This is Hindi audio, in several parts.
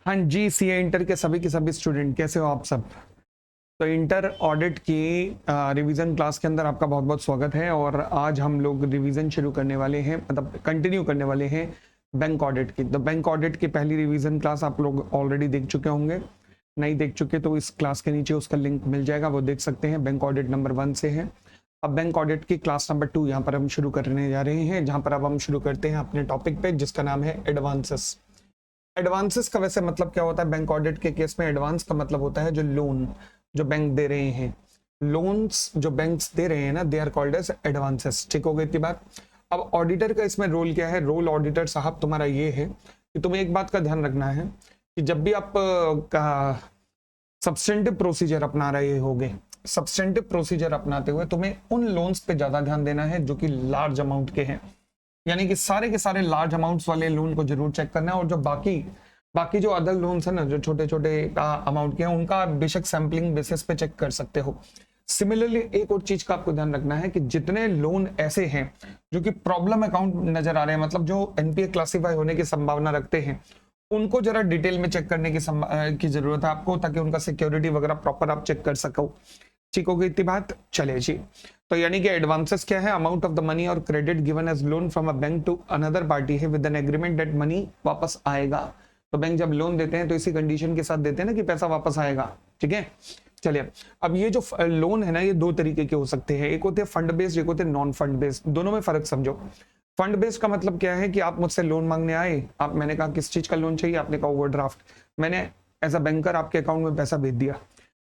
हाँ जी, सीए इंटर के सभी स्टूडेंट कैसे हो आप सब। तो इंटर ऑडिट की रिवीजन क्लास के अंदर आपका बहुत बहुत स्वागत है। और आज हम लोग रिवीजन शुरू करने वाले हैं, मतलब कंटिन्यू करने वाले हैं बैंक ऑडिट की। तो बैंक ऑडिट की पहली रिवीजन क्लास आप लोग ऑलरेडी देख चुके होंगे, नहीं देख चुके तो इस क्लास के नीचे उसका लिंक मिल जाएगा, वो देख सकते हैं। बैंक ऑडिट नंबर 1 से है। अब बैंक ऑडिट की क्लास नंबर 2 यहाँ पर हम शुरू करने जा रहे हैं, जहाँ पर अब हम शुरू करते हैं अपने टॉपिक पे जिसका नाम है एडवांसेस। एडवांसेस का वैसे मतलब क्या होता है बैंक ऑडिट के केस में? एडवांस का मतलब होता है जो लोन जो बैंक दे रहे हैं, लोन्स जो बैंक्स दे रहे हैं ना, they are called as advances. ठीक हो गई इतनी बात। अब ऑडिटर का इसमें रोल क्या है? रोल ऑडिटर साहब तुम्हारा ये है कि तुम्हें एक बात का ध्यान रखना है कि जब भी आप सब्सटेंटिव प्रोसीजर अपना रहे होगे, सब्सटेंटिव प्रोसीजर अपनाते हुए तुम्हें उन लोन्स पे ज्यादा ध्यान देना है जो कि लार्ज अमाउंट के हैं। यानी कि सारे के सारे लार्ज अमाउंट्स वाले लोन को जरूर चेक करना है, और जो बाकी बाकी जो अदर लोन्स है ना, जो छोटे छोटे अमाउंट के हैं, उनका आप बेशक सैम्पलिंग बेसिस पे चेक कर सकते हो। सिमिलरली एक और चीज का आपको ध्यान रखना है कि जितने लोन ऐसे हैं जो कि प्रॉब्लम अकाउंट नजर आ रहे हैं, मतलब जो एनपीए क्लासिफाई होने की संभावना रखते हैं, उनको जरा डिटेल में चेक करने की जरूरत है आपको, ताकि उनका सिक्योरिटी वगैरह प्रॉपर आप चेक कर सको। ठीक हो गई इतनी बात? चले जी। तो यानी कि एडवांसेस क्या है? अमाउंट ऑफ द मनी और credit given as loan from a bank to another party है with an agreement that money वापस आएगा। तो बैंक जब लोन देते हैं तो इसी कंडीशन के साथ देते हैं ना कि पैसा वापस आएगा। ठीक है, चलिए। अब ये जो लोन है ना, ये दो तरीके के हो सकते हैं, एक होते हैं फंड बेस्ड, एक होते हैं नॉन फंड बेस्ड। दोनों में फर्क समझो। फंड बेस्ड का मतलब क्या है कि आप मुझसे लोन मांगने आए, आप मैंने कहा किस चीज का लोन चाहिए, आपने कहा ओवरड्राफ्ट, मैंने एज अ बैंकर आपके अकाउंट में पैसा भेज दिया,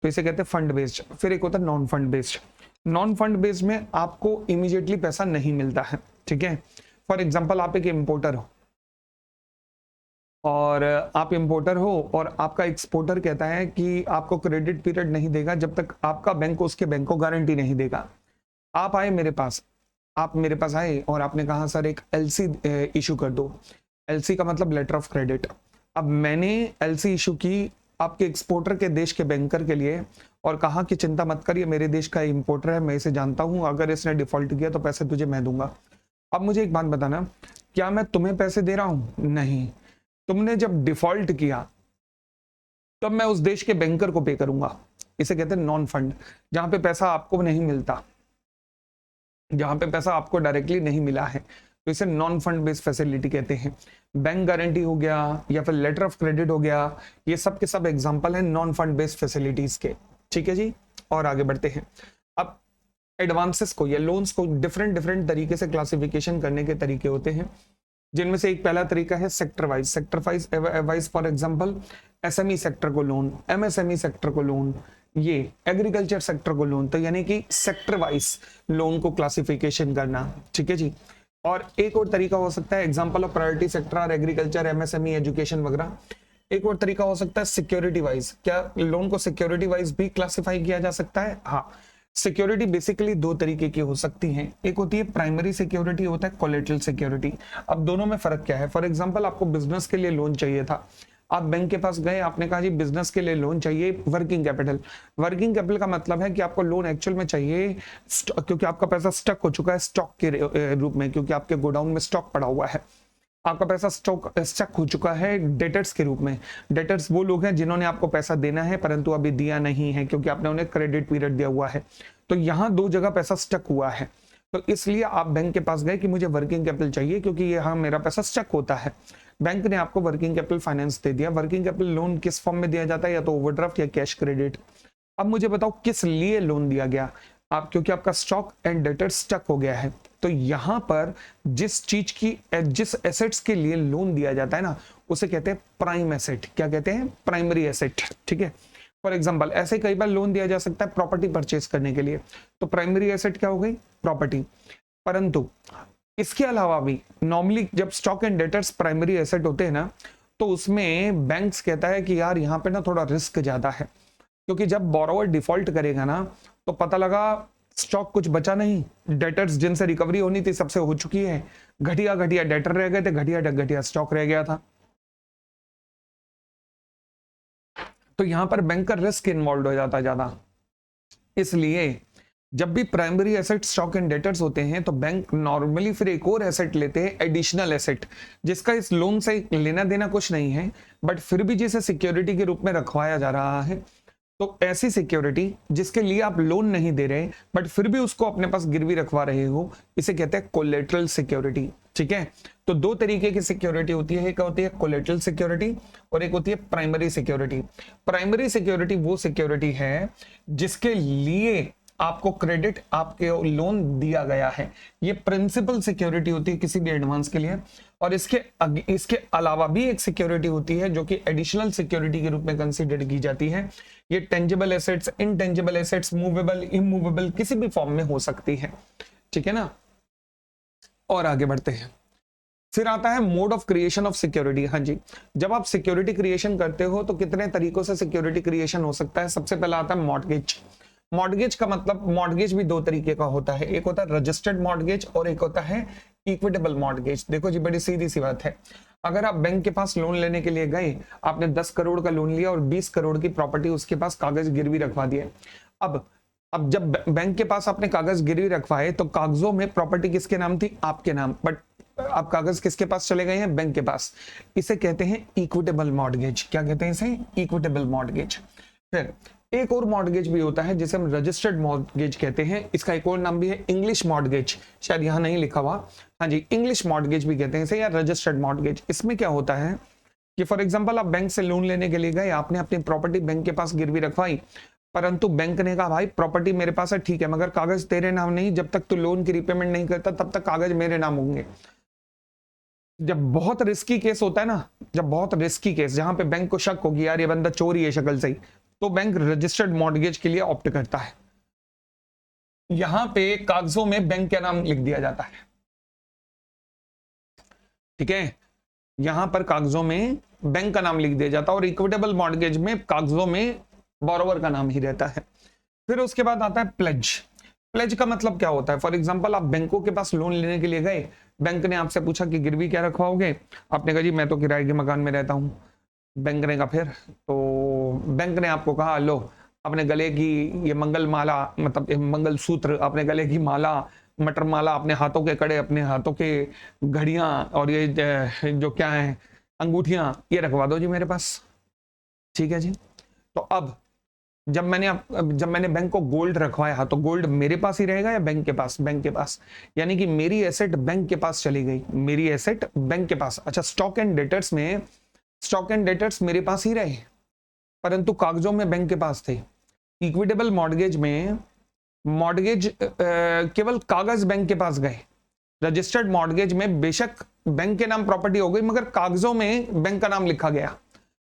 तो इसे कहते हैं फंड बेस्ड। फिर एक होता है non fund based. Non fund based में आपको इमीडिएटली पैसा नहीं मिलता है। ठीक है, फॉर एग्जांपल आप एक इंपोर्टर हो, और आप इंपोर्टर हो और आपका एक्सपोर्टर कहता है कि आपको क्रेडिट पीरियड नहीं देगा जब तक आपका बैंक उसके बैंक को गारंटी नहीं देगा। आप आए मेरे पास, आप मेरे पास आए और आपने कहा सर एक एलसी इशू कर दो। एलसी का मतलब लेटर ऑफ क्रेडिट। अब मैंने एलसी इशू की आपके एक्सपोर्टर के देश के बैंकर के लिए, और कहा कि चिंता मत करिए, मेरे देश का इंपोर्टर है, मैं इसे जानता हूं, अगर इसने डिफॉल्ट किया तो पैसे तुझे मैं दूंगा। अब मुझे एक बात बताना, क्या मैं तुम्हें पैसे दे रहा हूं? नहीं। तुमने जब डिफॉल्ट किया तब मैं उस देश के बैंकर को पे करूंगा। इसे कहते हैं नॉन फंड, जहां पे पैसा आपको नहीं मिलता, जहां पे पैसा आपको डायरेक्टली नहीं मिला है, तो इसे नॉन फंड बेस्ड फैसिलिटी कहते हैं। बैंक गारंटी हो गया या फिर लेटर ऑफ क्रेडिट हो गया, ये सब के सब एग्जांपल है नॉन फंड बेस्ड फैसिलिटीज के। ठीक है जी, और आगे बढ़ते हैं। अब एडवांसेस को या लोन्स को डिफरेंट डिफरेंट तरीके से क्लासिफिकेशन करने के तरीके होते हैं, जिनमें से एक पहला तरीका है sector wise. Sector wise for example SME sector को लोन, एमएसएमई सेक्टर को लोन, ये एग्रीकल्चर सेक्टर को लोन। तो यानी कि सेक्टर वाइज लोन को क्लासिफिकेशन करना। ठीक है जी। और एक और तरीका हो सकता है एग्जांपल ऑफ प्रायोरिटी सेक्टर और एग्रीकल्चर, एमएसएमई, एजुकेशन वगैरह। एक और तरीका हो सकता है सिक्योरिटी वाइज। क्या लोन को सिक्योरिटी वाइज भी क्लासिफाई किया जा सकता है? हाँ। सिक्योरिटी बेसिकली दो तरीके की हो सकती हैं, एक होती है प्राइमरी सिक्योरिटी, होता है कोलेटरल सिक्योरिटी। अब दोनों में फर्क क्या है? फॉर एग्जांपल आपको बिजनेस के लिए लोन चाहिए था, आप बैंक के पास गए, आपने कहा जी बिजनेस के लिए लोन चाहिए वर्किंग कैपिटल। वर्किंग कैपिटल का मतलब है कि आपको लोन एक्चुअल में चाहिए क्योंकि आपका पैसा स्टक हो चुका है स्टॉक के रूप में, क्योंकि आपके गोडाउन में स्टॉक पड़ा हुआ है, आपका पैसा स्टॉक स्टक हो चुका है डेटर्स के रूप में। डेटर्स वो लोग हैं जिन्होंने आपको पैसा देना है परंतु अभी दिया नहीं है, क्योंकि आपने उन्हें क्रेडिट पीरियड दिया हुआ है। तो यहाँ दो जगह पैसा स्टक हुआ है, तो इसलिए आप बैंक के पास गए कि मुझे वर्किंग कैपिटल चाहिए, क्योंकि यहाँ मेरा पैसा स्टक होता है। बैंक ने आपको वर्किंग कैपिटल फाइनेंस दे दिया। वर्किंग कैपिटल लोन किस फॉर्म में दिया जाता है? या तो ओवरड्राफ्ट या कैश क्रेडिट। अब मुझे बताओ किस लिए लोन दिया गया? आप क्योंकि आपका स्टॉक एंड डेटर स्टक हो गया है। तो यहां पर जिस एसेट्स के लिए लोन दिया जाता है ना, उसे कहते हैं प्राइम एसेट। क्या कहते हैं? Primary asset. ठीक है, फॉर एग्जांपल ऐसे कई बार लोन दिया जा सकता है प्रॉपर्टी परचेज करने के लिए, तो प्राइमरी एसेट क्या हो गई? प्रॉपर्टी। परंतु इसके अलावा भी नॉर्मली जब stock and debtors primary asset होते हैं ना, तो उसमें बैंक्स कहता है कि यार यहाँ पे ना थोड़ा रिस्क ज्यादा है, क्योंकि जब बोरोवर डिफॉल्ट करेगा ना, तो पता लगा स्टॉक कुछ बचा नहीं, डेटर्स जिनसे रिकवरी होनी थी सबसे हो चुकी है, घटिया घटिया डेटर रह गए थे, घटिया घटिया स्टॉक रह गया था। तो यहां पर बैंक का रिस्क इन्वॉल्व हो जाता है ज्यादा। इसलिए जब भी primary asset stock and debtors होते हैं तो बैंक नॉर्मली फिर एक और एसेट लेते हैं, एडिशनल एसेट, जिसका इस लोन से लेना देना कुछ नहीं है, बट फिर भी जिसे सिक्योरिटी के रूप में रखवाया जा रहा है। तो ऐसी सिक्योरिटी जिसके लिए आप लोन नहीं दे रहे बट फिर भी उसको अपने पास गिरवी रखवा रहे हो, इसे कहते हैं कोलेटरल सिक्योरिटी। ठीक है, तो दो तरीके की सिक्योरिटी होती है, एक होती है कोलेटरल सिक्योरिटी और एक होती है प्राइमरी सिक्योरिटी। प्राइमरी सिक्योरिटी वो सिक्योरिटी है जिसके लिए आपको क्रेडिट, आपके लोन दिया गया है, ये प्रिंसिपल सिक्योरिटी होती है किसी भी एडवांस के लिए। और इसके अलावा भी एक सिक्योरिटी होती है जो कि एडिशनल सिक्योरिटी के रूप में कंसीडर की जाती है। ये tangible assets, intangible assets, movable, immovable, किसी भी फॉर्म में हो सकती है। ठीक है ना, और आगे बढ़ते हैं। फिर आता है mode of creation of security. हाँ जी, जब आप सिक्योरिटी क्रिएशन करते हो तो कितने तरीकों से सिक्योरिटी क्रिएशन हो सकता है। सबसे पहला आता है मॉर्गेज। मॉर्गेज का मतलब, मॉर्गेज भी दो तरीके का होता है, एक होता है रजिस्टर्ड मॉर्गेज और एक होता है इक्विटेबल मॉर्गेज। देखो जी, बड़ी सीधी सी बात है, अगर आप बैंक के पास लोन लेने के लिए गए, आपने 10 करोड़ का लोन लिया और 20 करोड़ की प्रॉपर्टी उसके पास कागज गिरवी रखवा दिए। अब जब बैंक के पास आपने कागज गिरवी रखवाए तो कागजों में प्रॉपर्टी किसके नाम थी? आपके नाम, बट आप कागज किसके पास चले गए हैं? बैंक के पास। इसे कहते हैं इक्विटेबल मॉर्गेज। क्या कहते हैं इसे? Equitable mortgage. फिर एक और मॉर्गेज भी होता है जिसे हम रजिस्टर्ड मॉर्गेज कहते हैं, इसका एक और नाम भी है इंग्लिश मॉर्गेज, शायद यहां नहीं लिखा हुआ। हाँ जी, इंग्लिश मॉर्गेज भी कहते हैं इसे, या रजिस्टर्ड मॉर्गेज। इसमें क्या होता है कि फॉर एग्जांपल आप बैंक से लोन लेने के लिए गए, आपने अपनी प्रॉपर्टी बैंक के पास गिरवी रखवाई, परंतु बैंक ने कहा भाई प्रॉपर्टी मेरे पास है, ठीक है, मगर कागज तेरे नाम नहीं, जब तक तू लोन की रिपेमेंट नहीं करता तब तक कागज मेरे नाम होंगे। जब बहुत रिस्की केस होता है ना, जब बहुत रिस्की केस जहां पे बैंक को शक होगी यार ये बंदा चोरी है शक्ल से ही, तो बैंक रजिस्टर्ड मॉर्गेज के लिए ऑप्ट करता है। यहां पे कागजों में बैंक का नाम लिख दिया जाता है। ठीक है, यहां पर कागजों में बैंक का नाम लिख दिया जाता है और इक्विटेबल मॉर्गेज में कागजों में बोरोवर का नाम ही रहता है। फिर उसके बाद आता है प्लेज। प्लेज का मतलब क्या होता है? फॉर एग्जांपल आप बैंकों के पास लोन लेने के लिए गए, बैंक ने आपसे पूछा कि गिरवी क्या रखवाओगे, आपने कहा जी मैं तो किराए के मकान में रहता हूं। बैंक ने कहा फिर, तो बैंक ने आपको कहा लो अपने गले की ये मंगल माला, मतलब मंगल सूत्र, अपने गले की माला, मटर माला, अपने हाथों के कड़े, अपने हाथों के घड़ियां और ये जो क्या है अंगूठियां, ये रखवा दो जी मेरे पास। ठीक है जी, तो अब जब मैंने बैंक को गोल्ड रखवाया तो गोल्ड मेरे पास ही रहेगा या बैंक के पास? बैंक के पास, यानी कि मेरी एसेट बैंक के पास चली गई, मेरी एसेट बैंक के पास। अच्छा, स्टॉक एंड डेटर्स में, स्टॉक एंड डेटर्स मेरे पास ही रहे परंतु कागजों में बैंक के पास थे। इक्विटेबल मॉर्गेज में मॉर्गेज केवल कागज बैंक के पास गए। रजिस्टर्ड मॉर्गेज में बेशक बैंक के नाम प्रॉपर्टी हो गई मगर कागजों में बैंक का नाम लिखा गया।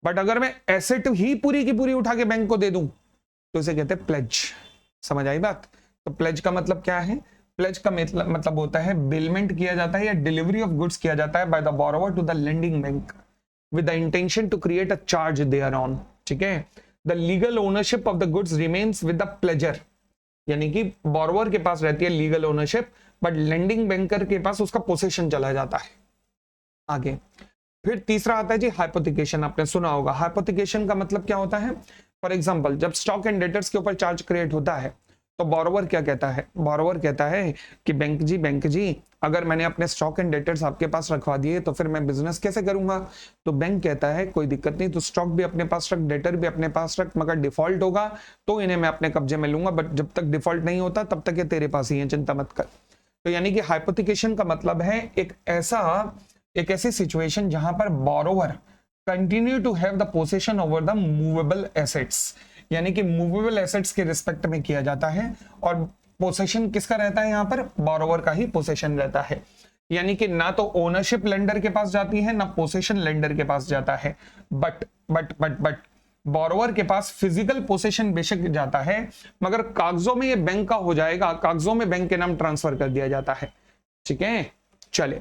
बट अगर मैं एसेट ही पूरी की पूरी उठा के बैंक को दे दूं तो इसे कहते हैं प्लेज। समझ आई बात? तो प्लेज का मतलब क्या है? प्लेज का मतलब होता है बिलमेंट किया जाता है या डिलीवरी ऑफ गुड्स किया जाता है by the borrower to the lending bank with the intention to create a charge thereon। ठीक है, the legal ownership of the goods remains with the pledger, यानी कि बोरोवर के पास रहती है legal ownership but lending banker के पास उसका पोसेशन चला जाता है। आगे फिर तीसरा आता है जी हाइपोथिकेशन। आपने सुना होगा हाइपोथिकेशन का मतलब क्या होता है? फॉर एग्जांपल जब स्टॉक एंड डेटर्स के ऊपर चार्ज क्रिएट होता है तो बोरोवर क्या कहता है? बोरोवर कहता है कि बैंक जी अगर मैंने अपने स्टॉक एंड डेटर्स आपके पास रखवा दिए तो फिर मैं बिजनेस कैसे करूंगा? तो बैंक कहता है कोई दिक्कत नहीं, तो स्टॉक भी अपने पास रख, डेटर भी अपने पास रख, मगर डिफॉल्ट होगा तो इन्हें मैं अपने कब्जे में लूंगा, बट जब तक डिफॉल्ट नहीं होता तब तक ये तेरे पास ही है, चिंता मत कर। तो यानी कि हाइपोथिकेशन का मतलब है एक ऐसी सिचुएशन जहां पर borrower continue to have the possession over the movable assets, यानी कि मूवेबल एसेट्स के रिस्पेक्ट में किया जाता है और पोसेशन किसका रहता है? यहाँ पर बोरोवर का ही पोसेशन रहता है। यानी कि ना तो ओनरशिप लेंडर के पास जाती है ना पोसेशन लेंडर के पास जाता है, बट बोरोवर के पास फिजिकल पोसेशन बेशक जाता है मगर कागजों में ये बैंक का हो जाएगा, कागजों में बैंक के नाम ट्रांसफर कर दिया जाता है। ठीक है, चले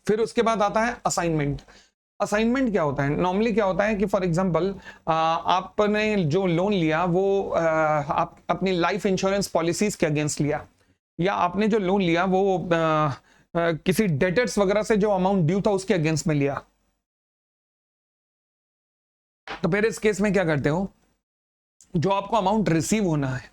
फिर उसके बाद आता है असाइनमेंट। असाइनमेंट क्या होता है? नॉर्मली क्या होता है कि फॉर एग्जांपल आपने जो लोन लिया वो आप अपनी लाइफ इंश्योरेंस पॉलिसीज के अगेंस्ट लिया, या आपने जो लोन लिया वो किसी डेटर्स वगैरह से जो अमाउंट ड्यू था उसके अगेंस्ट में लिया। तो फिर इस केस में क्या करते हो? जो आपको अमाउंट रिसीव होना है,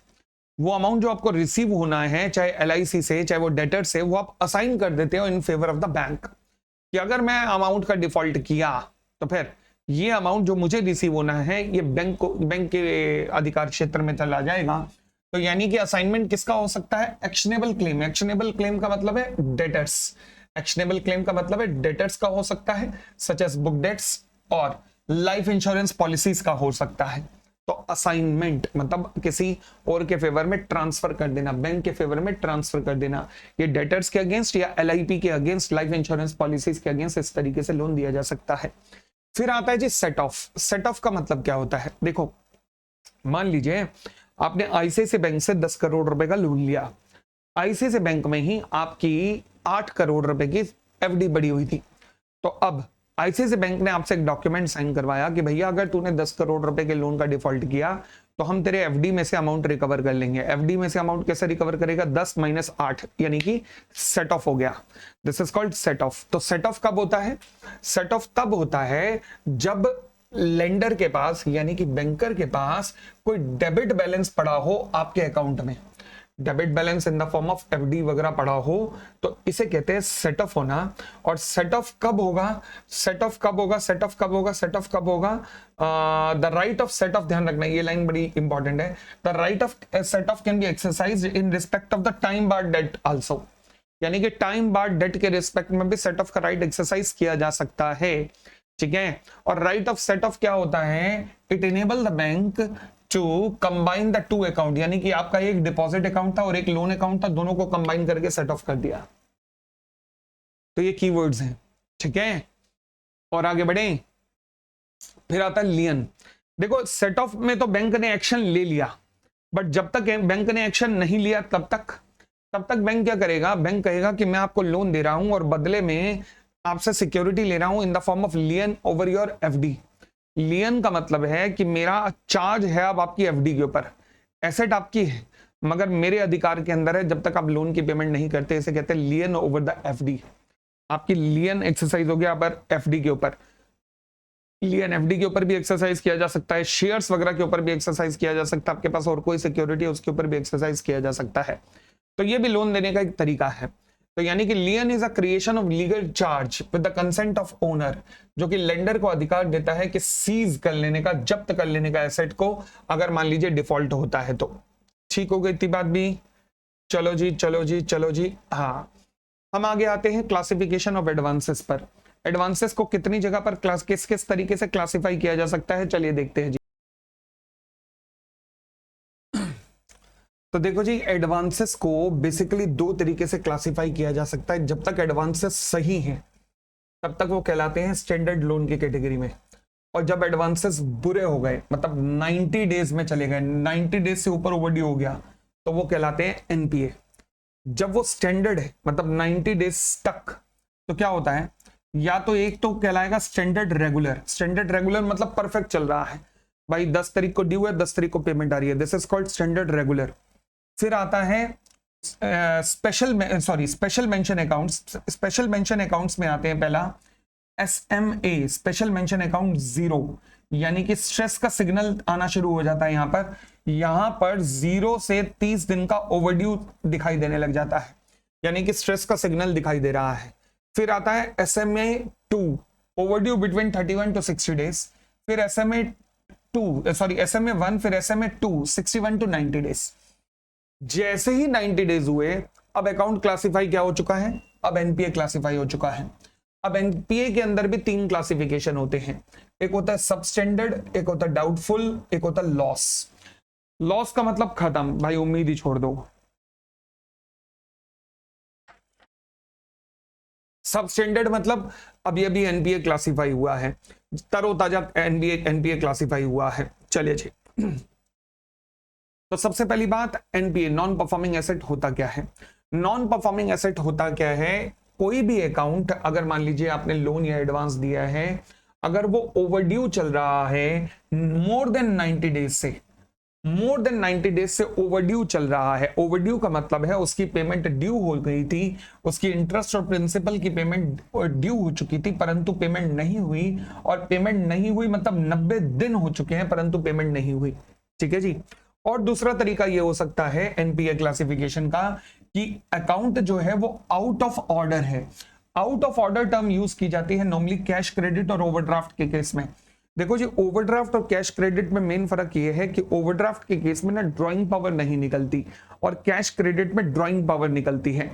वो अमाउंट जो आपको रिसीव होना है, चाहे LIC से, चाहे वो डेटर से, वो आप असाइन कर देते हो in favour of the bank, कि अगर मैं अमाउंट का डिफॉल्ट किया तो फिर ये अमाउंट जो मुझे रिसीव होना है ये बैंक के अधिकार क्षेत्र में चला जाएगा। तो यानी कि असाइनमेंट किसका हो सकता है? Actionable claim. एक्शनेबल क्लेम का मतलब है डेटर्स। एक्शनेबल क्लेम का मतलब है डेटर्स का हो सकता है, सच एज बुक डेट्स, और लाइफ इंश्योरेंस पॉलिसीज का हो सकता है। तो असाइनमेंट मतलब किसी और के फेवर में ट्रांसफर कर देना, बैंक के फेवर में ट्रांसफर कर देना। ये डेटर्स के अगेंस्ट या LIP के अगेंस्ट, लाइफ इंश्योरेंस पॉलिसीज के अगेंस्ट इस तरीके से लोन दिया जा सकता है। फिर आता है जी सेट ऑफ। सेट ऑफ का मतलब क्या होता है? देखो, मान लीजिए आपने ICICI बैंक से 10 करोड़ रुपए का लोन लिया। ICICI बैंक में ही आपकी 8 करोड़ रुपए की FD बड़ी हुई थी। तो अब ICICI बैंक ने आपसे एक डॉक्यूमेंट साइन करवाया कि भैया अगर तूने 10 करोड़ रुपए के लोन का डिफॉल्ट किया तो हम तेरे FD में से अमाउंट रिकवर कर लेंगे। FD में से अमाउंट कैसे रिकवर करेगा? 10 - 8 यानी कि सेट ऑफ हो गया। This is called set of. तो सेट ऑफ कब होता है? सेट ऑफ तब होता है जब लेंडर के पास यानी कि बैंकर के पास कोई डेबिट बैलेंस पड़ा हो आपके अकाउंट में, debit balance in the form of FD वगैरह पड़ा हो, तो इसे कहते हैं सेट ऑफ होना। और सेट ऑफ कब होगा? सेट ऑफ कब होगा? सेट ऑफ कब होगा? सेट ऑफ कब होगा? The right of set off, ध्यान रखना ये लाइन बड़ी इंपॉर्टेंट है, the right of set off can be exercise in respect of the time bar date also. यानी कि टाइम बार डेट के रिस्पेक्ट में भी सेट ऑफ का राइट एक्सरसाइज किया जा सकता है, ठीक है। और राइट ऑफ सेट ऑफ क्या होता है? It enable the bank to combine the two account, यानी कि आपका एक डिपॉजिट अकाउंट था और एक लोन अकाउंट था, दोनों को कंबाइन करके सेट ऑफ कर दिया। तो ये कीवर्ड्स हैं, ठीक है। और आगे बढ़े, फिर आता है लियन। देखो, सेट ऑफ में तो बैंक ने एक्शन ले लिया, बट जब तक बैंक ने एक्शन नहीं लिया तब तक बैंक क्या करेगा? बैंक कहेगा कि मैं आपको लोन दे रहा हूं और बदले में आपसे सिक्योरिटी ले रहा हूं in the form of लियन over your FD। लियन का मतलब है कि मेरा चार्ज है अब आपकी FD के ऊपर, एसेट आपकी है मगर मेरे अधिकार के अंदर है जब तक आप लोन की पेमेंट नहीं करते। इसे कहते हैं लियन ओवर द FD। आपकी लियन एक्सरसाइज हो गया अब FD के ऊपर। लियन FD के ऊपर भी एक्सरसाइज किया जा सकता है, शेयर्स वगैरह के ऊपर भी एक्सरसाइज किया जा सकता है, आपके पास और कोई सिक्योरिटी है उसके ऊपर भी एक्सरसाइज किया जा सकता है। तो ये भी लोन देने का एक तरीका है। तो यानी कि lien is a creation of legal charge with the consent of owner, जो कि लेंडर को अधिकार देता है कि सीज कर लेने का, जब्त कर लेने का एसेट को, अगर मान लीजिए डिफॉल्ट होता है तो। ठीक हो गई इतनी बात भी? चलो जी चलो जी चलो जी। हाँ, हम आगे आते हैं क्लासिफिकेशन ऑफ एडवांसेस पर। एडवांसेस को कितनी जगह पर किस किस तरीके से क्लासिफाई किया जा सकता है, चलिए देखते हैं जी। तो देखो जी, एडवांसेस को बेसिकली दो तरीके से क्लासिफाई किया जा सकता है। जब तक एडवांसेस सही हैं तब तक वो कहलाते हैं स्टैंडर्ड लोन की कैटेगरी में, और जब एडवांसेस बुरे हो गए, मतलब 90 डेज में चले गए, 90 डेज से ऊपर ओवरड्यू हो गया, तो वो कहलाते हैं NPA। जब वो स्टैंडर्ड है मतलब 90 डेज तक, तो क्या होता है? या तो एक तो कहलाएगा स्टैंडर्ड रेगुलर। स्टैंडर्ड रेगुलर मतलब परफेक्ट चल रहा है भाई, 10 तारीख को ड्यू है, 10 तारीख को पेमेंट आ रही है, this is called standard regular. फिर आता है special mention accounts. Special mention accounts में आते हैं पहला SMA, स्पेशल मेंशन अकाउंट 0, यानी कि स्ट्रेस का सिग्नल आना शुरू हो जाता है। यहां पर 0 से 30 दिन का ओवरड्यू दिखाई देने लग जाता है, यानी कि स्ट्रेस का सिग्नल दिखाई दे रहा है। फिर आता है SMA2, overdue between 31 to 60 days. फिर SMA1, फिर SMA2 61 to 90 डेज। जैसे ही 90 डेज हुए, अब अकाउंट क्लासिफाई क्या हो चुका है? अब NPA क्लासिफाई हो चुका है। अब NPA के अंदर भी 3 क्लासिफिकेशन होते हैं, एक होता है सबस्टैंडर्ड, एक होता है डाउटफुल, एक होता है लॉस। लॉस का मतलब खत्म भाई, उम्मीद ही छोड़ दो। सबस्टैंडर्ड मतलब अभी अभी NPA क्लासिफाई हुआ है, तरोताजा NPA क्लासिफाई हुआ है। चलिए जी, तो सबसे पहली बात, NPA नॉन परफॉर्मिंग एसेट होता क्या है? नॉन परफॉर्मिंग एसेट होता क्या है? कोई भी अकाउंट, अगर मान लीजिए आपने लोन या एडवांस दिया है, अगर वो ओवरड्यू चल रहा है मोर देन 90 डेज से, मोर देन 90 डेज से ओवरड्यू चल रहा है। ओवरड्यू का मतलब है उसकी पेमेंट ड्यू हो गई थी, उसकी इंटरेस्ट और प्रिंसिपल की पेमेंट ड्यू हो चुकी थी परंतु पेमेंट नहीं हुई, और पेमेंट नहीं हुई मतलब 90 दिन हो चुके हैं परंतु पेमेंट नहीं हुई, ठीक है जी। और दूसरा तरीका ये हो सकता है एनपीए क्लासिफिकेशन का कि अकाउंट जो है वो आउट ऑफ ऑर्डर है। Out of order term use की जाती है नॉर्मली कैश क्रेडिट और ओवरड्राफ्ट के केस में। देखो जी, ओवरड्राफ्ट और कैश क्रेडिट में मेन फर्क ये है कि ओवरड्राफ्ट के केस में ना ड्राइंग पावर नहीं निकलती और कैश क्रेडिट में ड्राइंग पावर निकलती है।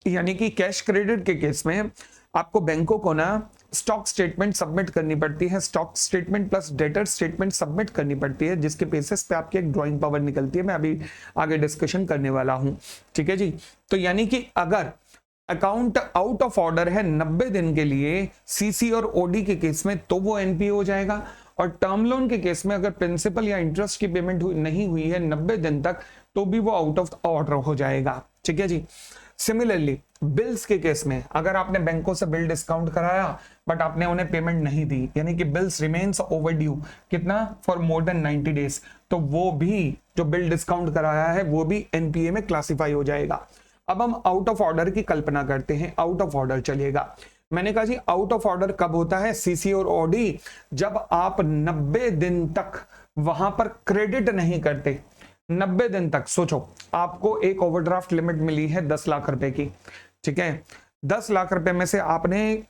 यानी कि कैश क्रेडिट के केस में आपको बैंकों को ना स्टॉक स्टेटमेंट सबमिट करनी पड़ती है, stock statement plus debtor statement submit करनी पड़ती है, जिसके बेसिस पे आपकी एक ड्राइंग पावर निकलती है। मैं अभी आगे डिस्कशन करने वाला हूं, ठीक है जी। तो यानी कि अगर अकाउंट आउट ऑफ ऑर्डर है 90 दिन के लिए सीसी और ओडी के केस में, तो वो एनपीए हो जाएगा। और टर्म लोन के केस में अगर प्रिंसिपल या इंटरेस्ट की पेमेंट नहीं हुई है 90 दिन तक, तो भी वो आउट ऑफ ऑर्डर हो जाएगा, ठीक है जी। सिमिलरली बिल्स के केस में अगर आपने बैंकों से बिल डिस्काउंट कराया बट आपने उन्हें पेमेंट नहीं दी, यानी कि बिल्स रिमेन्स ओवरड्यू कितना, फॉर मोर देन 90 डेज, तो वो भी जो बिल डिस्काउंट कराया है वो भी एनपीए में क्लासिफाई हो जाएगा। अब हम आउट ऑफ ऑर्डर की कल्पना करते हैं। आउट ऑफ ऑर्डर चलेगा, मैंने कहा जी आउट ऑफ ऑर्डर कब होता है सीसी और ओडी, जब आप 90 दिन तक वहां पर क्रेडिट नहीं करते। 90 दिन तक सोचो, आपको एक ओवरड्राफ्ट लिमिट मिली है 10 लाख रुपए की, ठीक है। 10 लाख रुपए में से आपने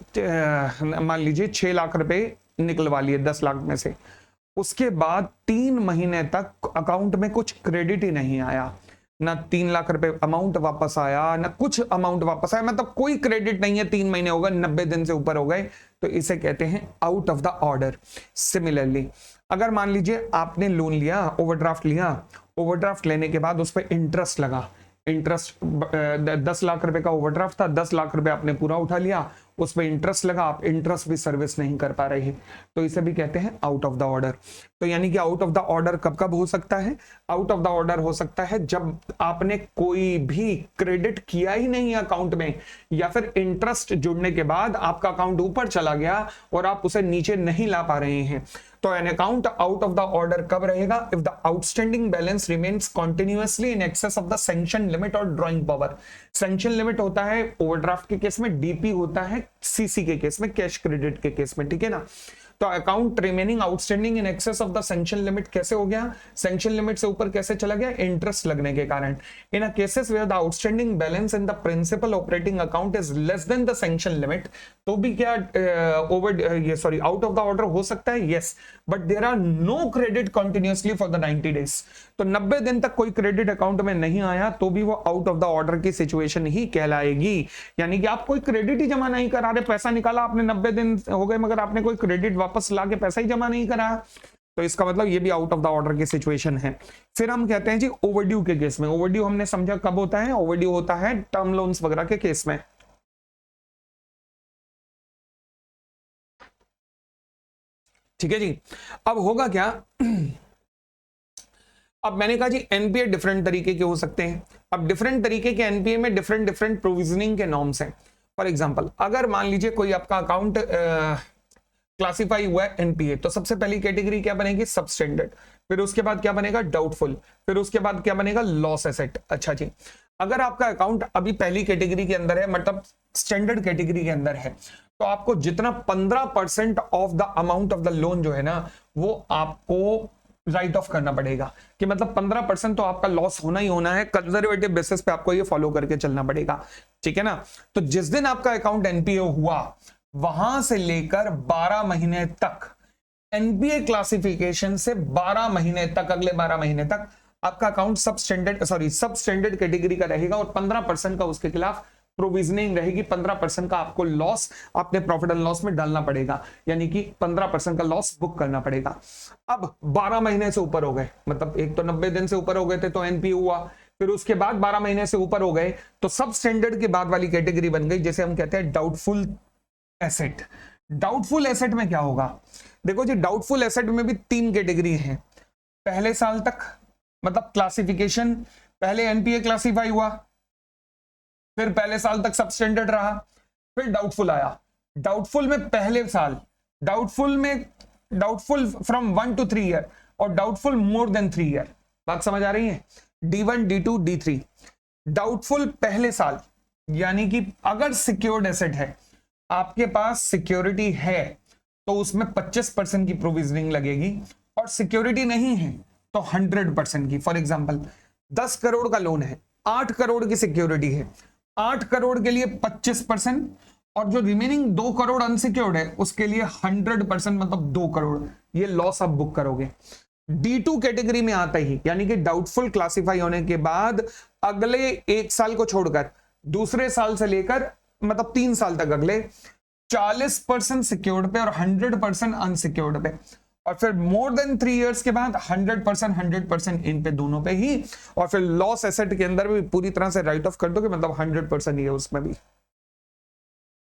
मान लीजिए 6 लाख रुपए निकलवा लिए 10 लाख में से। उसके बाद 3 महीने तक अकाउंट में कुछ क्रेडिट ही नहीं आया, ना 3 लाख रुपए अमाउंट वापस आया, ना कुछ अमाउंट वापस आया, मतलब कोई क्रेडिट नहीं है। 3 महीने हो गए, 90 दिन से ऊपर हो गए, तो इसे कहते हैं out of the order. Similarly अगर मान लीजिए आपने लोन लिया, ओवरड्राफ्ट लिया, ओवरड्राफ्ट लेने के बाद उस पर इंटरेस्ट लगा, इंटरेस्ट 10 लाख रुपए का ओवरड्राफ्ट था, 10 लाख रुपए आपने पूरा उठा लिया, उस पर इंटरेस्ट लगा, आप इंटरेस्ट भी सर्विस नहीं कर पा रहे हैं, तो इसे भी कहते हैं आउट ऑफ द ऑर्डर। तो यानी कि आउट ऑफ द ऑर्डर कब कब हो सकता है? आउट ऑफ द ऑर्डर हो सकता है जब आपने कोई भी क्रेडिट किया ही नहीं अकाउंट में, या फिर इंटरेस्ट जुड़ने के बाद आपका अकाउंट ऊपर चला गया और आप उसे नीचे नहीं ला पा रहे हैं। तो an account out of the order कब रहेगा? If the outstanding balance remains continuously in excess of the sanction limit और ड्राइंग पावर। सैंक्शन लिमिट होता है ओवरड्राफ्ट के केस में, डीपी होता है सीसी के केस में, कैश क्रेडिट के केस में, ठीक है ना। तो account remaining outstanding in excess of the sanction limit कैसे हो गया? सैंक्शन लिमिट से ऊपर कैसे चला गया? इंटरेस्ट लगने के कारण। In a cases where the outstanding balance in the principal operating account is less than the sanction limit, तो भी क्या आउट ऑफ द ऑर्डर हो सकता है? Yes, but there are no credit continuously for the 90 days. तो 90 दिन तक कोई क्रेडिट अकाउंट में नहीं आया तो भी वो आउट ऑफ द ऑर्डर की सिचुएशन ही कहलाएगी। यानी कि आप कोई क्रेडिट ही जमा नहीं करा रहे, पैसा निकाला आपने, 90 दिन हो गए मगर आपने कोई क्रेडिट वापस ला के पैसा ही जमा नहीं करा, तो इसका मतलब ये भी आउट ऑफ द ऑर्डर की सिचुएशन है। फिर हम कहते हैं जी ओवरड्यू के केस में। ओवरड्यू हमने समझा कब होता है? ओवरड्यू होता है टर्म लोन्स वगैरह के केस में, ठीक है जी। अब होगा क्या? अब मैंने कहा जी एनपीए डिफरेंट तरीके के हो सकते हैं। अब डिफरेंट तरीके के एनपीए में डिफरेंट डिफरेंट प्रोविजनिंग के नॉर्म्स हैं। फॉर एग्जांपल अगर मान लीजिए कोई आपका अकाउंट क्लासिफाई हुआ है एनपीए, तो सबसे पहली कैटेगरी क्या बनेगी? सबस्टैंडर्ड। फिर उसके बाद क्या बनेगा? डाउटफुल। फिर उसके बाद क्या बनेगा? Loss asset. अच्छा जी, अगर आपका अकाउंट अभी पहली कैटेगरी के अंदर है, मतलब स्टैंडर्ड कैटेगरी के अंदर है, तो आपको जितना 15% of the amount of the loan जो है ना, वो आपको राइट ऑफ करना पड़ेगा। कि मतलब 15% तो आपका लॉस होना ही होना है, कंजर्वेटिव बेसिस पे आपको ये फॉलो करके चलना पड़ेगा, ठीक है ना। तो जिस दिन आपका अकाउंट एनपीए हुआ, वहां से लेकर 12 महीने तक, एनपीए क्लासिफिकेशन से 12 महीने तक, अगले 12 महीने तक आपका अकाउंट सब स्टैंडर्ड कैटेगरी का रहेगा और 15% का उसके खिलाफ प्रोविजनिंग रहेगी। 15% का आपको लॉस अपने प्रॉफिट एंड लॉस में डालना पड़ेगा, यानी कि 15% का लॉस बुक करना पड़ेगा। अब 12 महीने से ऊपर हो गए, मतलब एक तो 90 दिन से ऊपर हो गए थे तो एनपीए हुआ, फिर उसके बाद 12 महीने से ऊपर हो गए तो सब स्टैंडर्ड के बाद वाली कैटेगरी बन गई, जैसे हम कहते हैं डाउटफुल एसेट। डाउटफुल एसेट में क्या होगा? देखो जी, डाउटफुल एसेट में भी 3 कैटेगरी है। पहले साल तक, मतलब क्लासिफिकेशन, पहले एनपीए क्लासिफाई हुआ, फिर पहले साल तक सब स्टैंडर्ड रहा, फिर डाउटफुल आया। डाउटफुल में पहले साल, डाउटफुल फ्रॉम 1 to 3 ईयर, और डाउटफुल मोर देन 3 ईयर। बात समझ आ रही है? D1, D2, D3। डाउटफुल पहले साल, यानी कि अगर सिक्योर्ड एसेट है, आपके पास सिक्योरिटी है, तो उसमें 25% की प्रोविजनिंग लगेगी, और सिक्योरिटी नहीं है तो 100% की। फॉर एग्जांपल 10 करोड़ का लोन है, 8 करोड़ की सिक्योरिटी है, 8 करोड़ के लिए 25% और जो रिमेनिंग 2 करोड़ अनसिक्योर्ड है उसके लिए 100% मतलब 2 करोड़, ये लॉस आप बुक करोगे। D2 कैटेगरी में आता ही, यानी कि डाउटफुल क्लासिफाई होने के बाद अगले 1 साल को छोड़कर दूसरे साल से लेकर मतलब 3 साल तक अगले 40% सिक्योर्ड पे और 100% अनसिक्योर्ड पे, और फिर मोर देन 3 इयर्स के बाद 100% इन पे दोनों पे ही, और फिर लॉस एसेट के अंदर भी पूरी तरह से राइट ऑफ कर दोगे, मतलब 100% ही है उसमें भी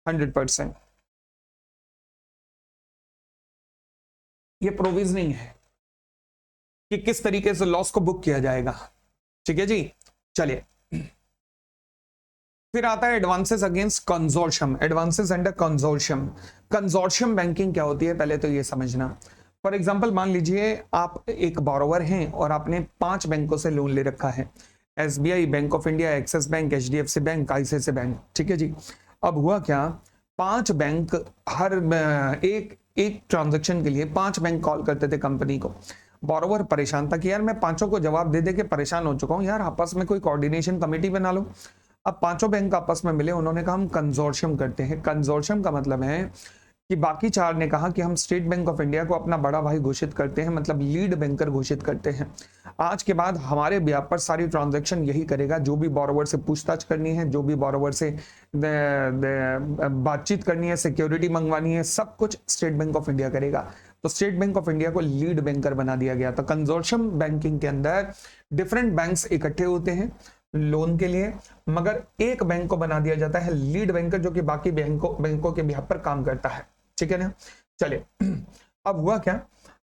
100%। ये प्रोविजनिंग है कि किस तरीके से लॉस को बुक किया जाएगा। ठीक है जी, चलिए फिर आता है advances against consortium, advances under consortium. Consortium banking क्या होती है पहले तो ये समझना। फॉर एग्जांपल मान लीजिए आप एक बोरोवर हैं और आपने 5 बैंकों से लोन ले रखा है, SBI, bank of India, axis bank, HDFC bank, ICICI bank. ठीक है जी, अब हुआ क्या, 5 बैंक हर एक ट्रांजेक्शन के लिए 5 बैंक कॉल करते थे कंपनी को। बोरोवर परेशान था कि यार मैं 5 को जवाब दे दे के परेशान हो चुका हूं, यार आपस में कोई कोऑर्डिनेशन कमेटी बना लो। अब 5 बैंक आपस में मिले, उन्होंने कहा हम कंसोर्शियम करते हैं। कंसोर्शियम का मतलब है कि बाकी 4 ने कहा कि हम स्टेट बैंक ऑफ इंडिया को अपना बड़ा भाई घोषित करते हैं, मतलब लीड बैंकर घोषित करते हैं। आज के बाद हमारे ब्याह पर सारी ट्रांजैक्शन यही करेगा, जो भी बोरोवर से पूछताछ करनी है, जो भी बोरोवर से बातचीत करनी है, सिक्योरिटी मंगवानी है, सब कुछ स्टेट बैंक ऑफ इंडिया करेगा। तो स्टेट बैंक ऑफ इंडिया को लीड बैंकर बना दिया गया। तो कंसोर्शियम बैंकिंग के अंदर डिफरेंट बैंक्स इकट्ठे होते हैं लोन के लिए, मगर एक बैंक को बना दिया जाता है लीड बैंकर, जो कि बाकी बैंकों के बिहाफ पर काम करता है। ठीक है ना, चलिए अब हुआ क्या,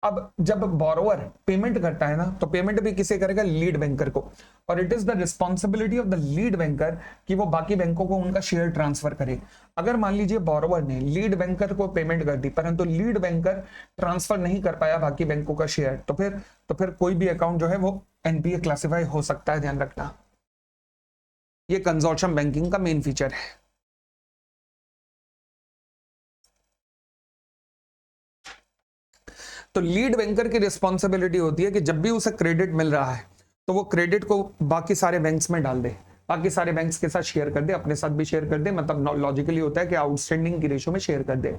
अब जब बोरोवर पेमेंट करता है ना, तो पेमेंट भी किसे करेगा, लीड बैंकर को, और it is the responsibility of the lead banker कि वो बाकी बैंकों को उनका शेयर ट्रांसफर करे। अगर मान लीजिए बोरोवर ने लीड बैंकर को पेमेंट कर दी, परंतु लीड बैंकर ट्रांसफर नहीं कर पाया बाकी बैंकों का शेयर, तो फिर कोई भी अकाउंट जो है वो एनपीए क्लासिफाई हो सकता है, ध्यान रखना। ये कंसोर्शियम बैंकिंग का मेन फीचर है। तो लीड बैंकर की रिस्पॉन्सिबिलिटी होती है कि जब भी उसे क्रेडिट मिल रहा है तो वो क्रेडिट को बाकी सारे बैंक्स में डाल दे, बाकी सारे बैंक्स के साथ शेयर कर दे, अपने साथ भी शेयर कर दे, मतलब लॉजिकली होता है कि आउटस्टैंडिंग की रेशो में शेयर कर दे।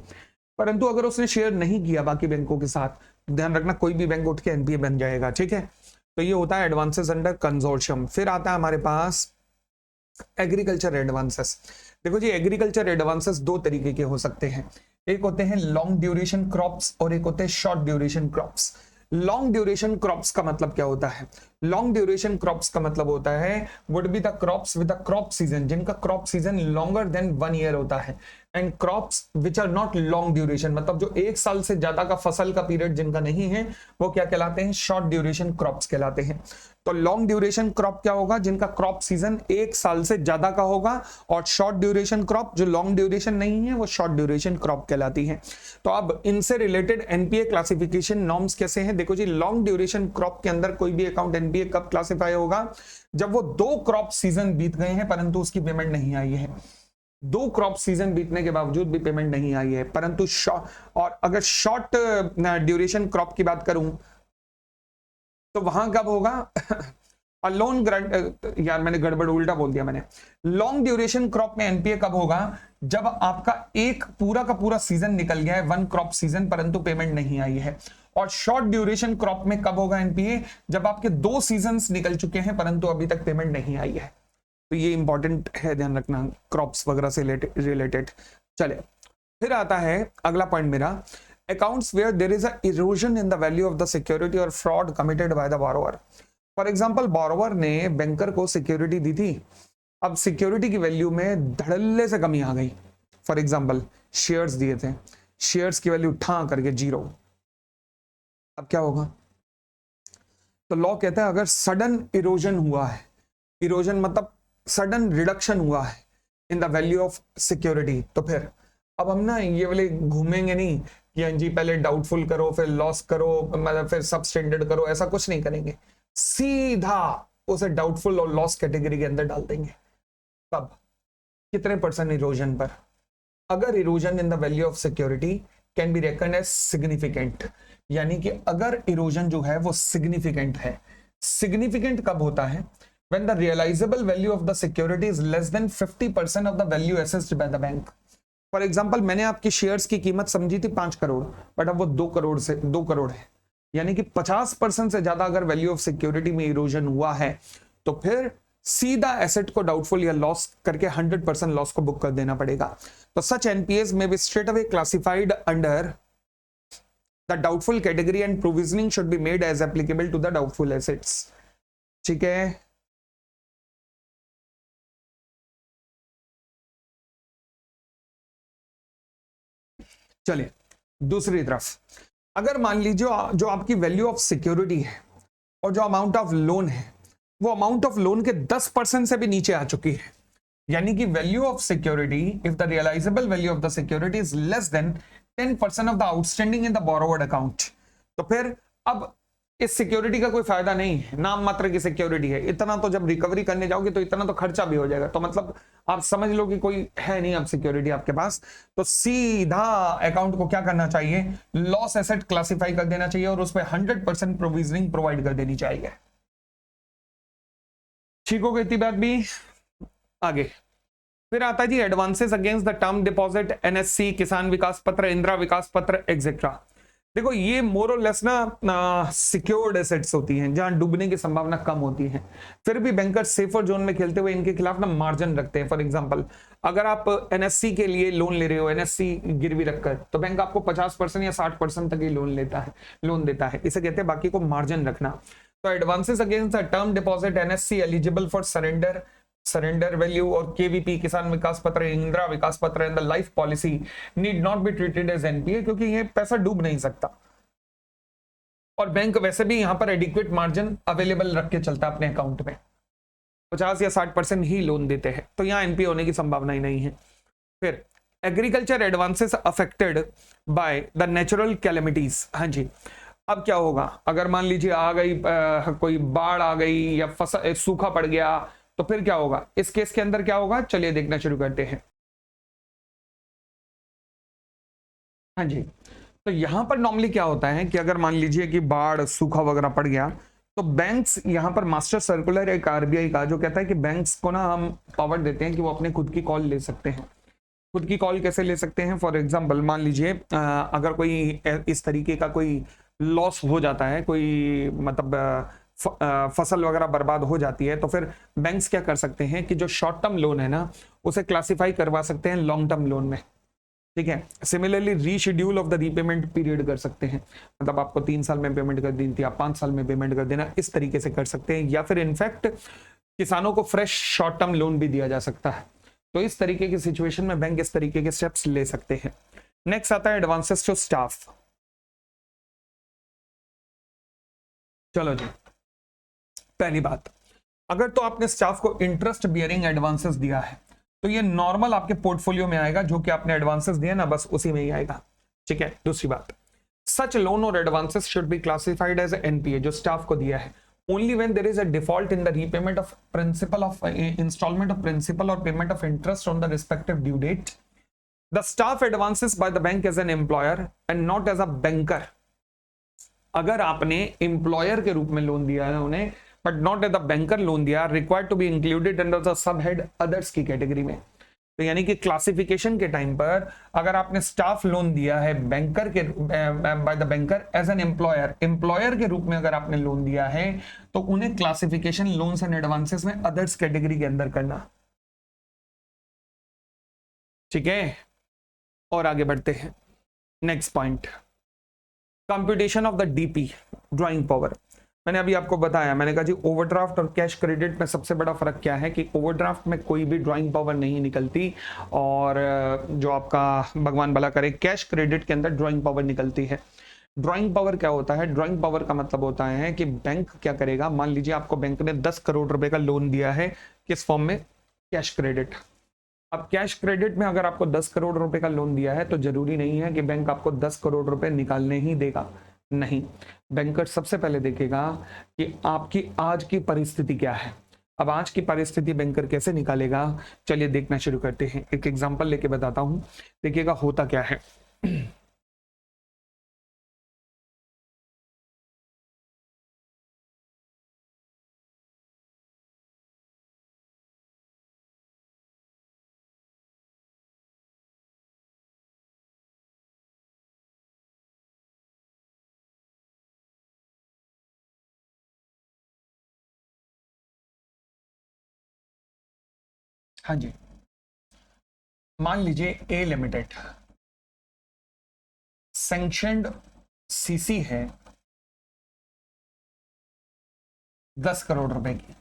परंतु अगर उसने शेयर नहीं किया बाकी बैंकों के साथ, ध्यान रखना कोई भी बैंक उठ के एनपीए बन जाएगा। ठीक है, तो ये होता है एडवांसेस अंडर कंसोर्शियम। फिर आता है हमारे पास एग्रीकल्चर एडवांसेस। देखो जी, एग्रीकल्चर एडवांसेस 2 तरीके के हो सकते हैं, एक होते हैं लॉन्ग ड्यूरेशन क्रॉप्स और एक होते हैं short duration crops. Long duration crops का मतलब क्या होता है, लॉन्ग ड्यूरेशन क्रॉप्स का मतलब होता है would be the crops with the crop season, जिनका crop season longer than 1 year होता है, and crops which are not long duration, मतलब जो 1 साल से ज्यादा का फसल का पीरियड जिनका नहीं है, वो क्या कहलाते हैं, शॉर्ट ड्यूरेशन क्रॉप्स कहलाते हैं। तो लॉन्ग ड्यूरेशन क्रॉप क्या होगा, जिनका क्रॉप सीजन 1 साल से ज्यादा का होगा, और शॉर्ट ड्यूरेशन क्रॉप जो लॉन्ग ड्यूरेशन नहीं है वो शॉर्ट ड्यूरेशन क्रॉप कहलाती है। तो अब इनसे रिलेटेड एनपीए क्लासिफिकेशन नॉर्म्स कैसे हैं, देखो जी, लॉन्ग ड्यूरेशन क्रॉप के अंदर कोई भी अकाउंट एनपीए कब क्लासिफाई होगा, जब वो 2 क्रॉप सीजन बीत गए हैं परंतु उसकी पेमेंट नहीं आई है, 2 क्रॉप सीजन बीतने के बावजूद भी पेमेंट नहीं आई है, परंतु और अगर शॉर्ट ड्यूरेशन क्रॉप की बात करूं तो वहां कब होगा लोन ग्रांट, यार मैंने गड़बड़ उल्टा बोल दिया मैंने। लॉन्ग ड्यूरेशन क्रॉप में एनपीए कब होगा, जब आपका एक पूरा का पूरा सीजन निकल गया है, 1 क्रॉप सीजन, परंतु पेमेंट नहीं आई है। और शॉर्ट ड्यूरेशन क्रॉप में कब होगा एनपीए, जब आपके 2 सीजन्स निकल चुके हैं परंतु अभी तक पेमेंट नहीं आई है। तो ये इंपॉर्टेंट है, ध्यान रखना क्रॉप्स वगैरह से रिलेटेड। चले फिर आता है अगला पॉइंट मेरा, accounts where there is a erosion in the value of the security और fraud committed by the borrower. For example borrower ने बैंकर को सिक्योरिटी दी थी, अब सिक्योरिटी की वैल्यू में धड़ल्ले से कमी आ गई। फॉर एग्जांपल शेयर्स दिए थे, शेयर्स की वैल्यू ठा करके 0, अब क्या होगा, तो लॉ कहता है अगर सडन इरोजन हुआ है, इरोजन मतलब सडन रिडक्शन हुआ है in the value of security, तो फिर अब हम ना ये वाले घूमेंगे नहीं कि हाँ जी पहले डाउटफुल करो फिर लॉस करो मतलब फिर सब स्टैंडर्ड करो, ऐसा कुछ नहीं करेंगे, सीधा उसे डाउटफुल और लॉस कैटेगरी के अंदर डाल देंगे। कब, कितने % इरोजन पर, अगर erosion in the value of security can be reckon as significant, यानी कि अगर इरोजन जो है वो सिग्निफिकेंट है। सिग्निफिकेंट कब होता है? when the realizable value of the security is less than 50% of the value assessed by the bank. For example मैंने आपकी शेयर्स की कीमत समझी थी 5 करोड़, बट अब वो 2 करोड़ है, यानी कि 50% से ज्यादा अगर वैल्यू ऑफ सिक्योरिटी में इरोजन हुआ है तो फिर सीधा एसेट को डाउटफुल या लॉस करके 100% लॉस को बुक कर देना पड़ेगा। तो सच एनपीएस में be straight away classified under the doubtful category and provisioning should be made as applicable to the doubtful assets. ठीक है, चलिए दूसरी तरफ, अगर मान लीजिए जो आपकी वैल्यू ऑफ सिक्योरिटी है और जो अमाउंट ऑफ लोन है वो अमाउंट ऑफ लोन के 10% से भी नीचे आ चुकी है, यानी कि value of security, if the realisable value of the security is less than 10% of the outstanding in the borrowed account, तो फिर अब इस सिक्योरिटी का कोई फायदा नहीं है, नाम मात्र की सिक्योरिटी है। इतना तो जब रिकवरी करने जाओगे तो इतना तो खर्चा भी हो जाएगा, तो मतलब आप समझ लो कि कोई है नहीं अब सिक्योरिटी आपके पास, तो सीधा अकाउंट को क्या करना चाहिए, लॉस एसेट क्लासिफाई कर देना चाहिए और उस पर 100% प्रोविजनिंग प्रोवाइड कर देनी चाहिए। ठीक हो गई इतनी बात भी। आगे फिर आता है जी advances against the term deposit, NSC, Kisan Vikas Patra, Indira Vikas पत्र एक्सेट्रा। देखो ये मोर और लेस ना सिक्योर्ड एसेट्स होती हैं जहां डूबने की संभावना कम होती है, फिर भी बैंकर सेफर जोन में खेलते हुए इनके खिलाफ ना मार्जिन रखते हैं। फॉर एग्जांपल अगर आप एनएससी के लिए लोन ले रहे हो, एनएससी गिरवी रखकर, तो बैंक आपको 50% या 60% तक ही लोन देता है, इसे कहते हैं बाकी को मार्जिन रखना। तो advances against the term deposit, NSC eligible for surrender value और KVP, Kisan Vikas Patra, Indira Vikas Patra and the life policy need not be treated as NPA, क्योंकि ये पैसा डूब नहीं सकता और बैंक वैसे भी यहां पर एडिक्वेट मार्जिन अवेलेबल रख के चलता है अपने अकाउंट में, 50 या 60% ही लोन देते हैं, तो यहां एनपीए होने की संभावना ही नहीं है। फिर agriculture advances affected by the natural calamities. हाँ जी, अब क्या होगा अगर मान लीजिए आ गई कोई बाढ़ आ गई या फसल सूखा पड़ गया, तो फिर क्या होगा इस केस के अंदर, क्या होगा चलिए देखना शुरू करते हैं। हाँ जी, तो यहां पर नॉर्मली क्या होता है कि अगर मान लीजिए कि बाढ़ सूखा वगैरह पड़ गया, तो बैंक्स यहां पर मास्टर सर्कुलर एक आरबीआई का जो कहता है कि बैंक्स को ना हम पावर देते हैं कि वो अपने खुद की कॉल ले सकते हैं। खुद की कॉल कैसे ले सकते हैं? फॉर एग्जांपल मान लीजिए अगर कोई इस तरीके का कोई लॉस हो जाता है, कोई मतलब फसल वगैरह बर्बाद हो जाती है, तो फिर बैंक्स क्या कर सकते हैं कि जो शॉर्ट टर्म लोन है ना उसे क्लासिफाई करवा सकते हैं लॉन्ग टर्म लोन में। ठीक है, similarly reschedule of the repayment period कर सकते हैं, मतलब आपको 3 साल में पेमेंट कर दी थी, आप 5 साल में पेमेंट कर देना, इस तरीके से कर सकते हैं। या फिर इनफैक्ट किसानों को फ्रेश शॉर्ट टर्म लोन भी दिया जा सकता है। तो इस तरीके की सिचुएशन में बैंक इस तरीके के स्टेप्स ले सकते हैं। नेक्स्ट आता है एडवांसेस टू स्टाफ। चलो जी, पहली बात, अगर तो आपने स्टाफ को इंटरेस्ट बियरिंग एडवांसेस दिया है तो ये नॉर्मल आपके पोर्टफोलियो में आएगा, जो कि आपने एडवांसेस दिए ना बस उसी में ही आएगा। ठीक है, दूसरी बात, सच लोन और advances should be classified as NPA, जो स्टाफ को दिया है, only when there is a default in the repayment of principal of installment of principal or payment of interest on the respective due date. The staff advances by the bank as an employer and not as a banker. अगर आपने एम्प्लॉयर के रूप में लोन दिया है उन्हें, but not as a banker loan दिया, required to be included under the sub head others की कैटेगरी में। तो यानी कि क्लासिफिकेशन के टाइम पर अगर आपने स्टाफ लोन दिया है बैंकर के by the banker as an employer के रूप में अगर आपने लोन दिया है, तो उन्हें क्लासिफिकेशन लोन्स एंड एडवांसेस में अदर्स कैटेगरी के अंदर करना। ठीक है, और आगे बढ़ते हैं। Next point, computation of the DP, drawing power. मैंने अभी आपको बताया, मैंने कहा जी ओवरड्राफ्ट और कैश क्रेडिट में सबसे बड़ा फर्क क्या है कि ओवरड्राफ्ट में कोई भी ड्राइंग पावर नहीं निकलती, और जो आपका भगवान भला करे कैश क्रेडिट के अंदर ड्राइंग पावर निकलती है। ड्राइंग पावर क्या होता है? ड्राइंग पावर का मतलब होता है कि बैंक क्या करेगा, मान लीजिए आपको बैंक ने 10 करोड़ रुपए का लोन दिया है, किस फॉर्म में? Cash credit. अब कैश क्रेडिट में अगर आपको 10 करोड़ रुपए का लोन दिया है तो जरूरी नहीं है कि बैंक आपको 10 करोड़ रुपए निकालने ही देगा, नहीं। बैंकर सबसे पहले देखेगा कि आपकी आज की परिस्थिति क्या है। अब आज की परिस्थिति बैंकर कैसे निकालेगा, चलिए देखना शुरू करते हैं। एक एग्जांपल लेके बताता हूं, देखिएगा होता क्या है। हाँ जी, मान लीजिए ए लिमिटेड सैंक्शनड सीसी है 10 करोड़ रुपए की।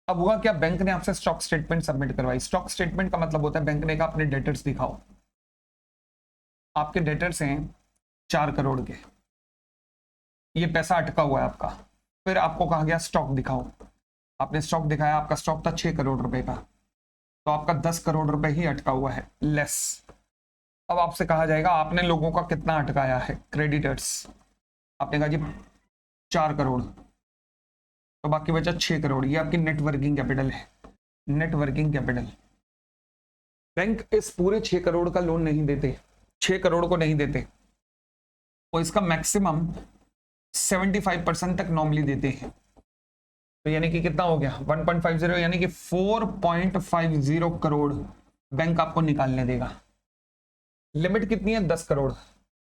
अब हुआ क्या, बैंक ने आपसे स्टॉक स्टेटमेंट सबमिट करवाई। स्टॉक स्टेटमेंट का मतलब होता है बैंक ने कहा अपने डेटर्स दिखाओ। आपके डेटर्स हैं 4 करोड़ के, ये पैसा अटका हुआ है आपका। फिर आपको कहा गया स्टॉक दिखाओ, आपने स्टॉक दिखाया, आपका स्टॉक था 6 करोड़ रुपए का, तो आपका 10 करोड़ रुपए ही अटका हुआ है लेस। अब आपसे कहा जाएगा आपने लोगों का कितना अटकाया है, क्रेडिटर्स। आपने कहा जी 4 करोड़, तो बाकी बचा 6 करोड़, ये आपकी नेट वर्किंग कैपिटल है। नेट वर्किंग कैपिटल, बैंक इस पूरे 6 करोड़ का लोन नहीं देते, 6 करोड़ को नहीं देते, वो इसका मैक्सिमम 75% तक नॉर्मली देते हैं। तो यानी कि कितना हो गया 1.50, यानी कि 4.50 करोड़ बैंक आपको निकालने देगा। लिमिट कितनी है 10 करोड़,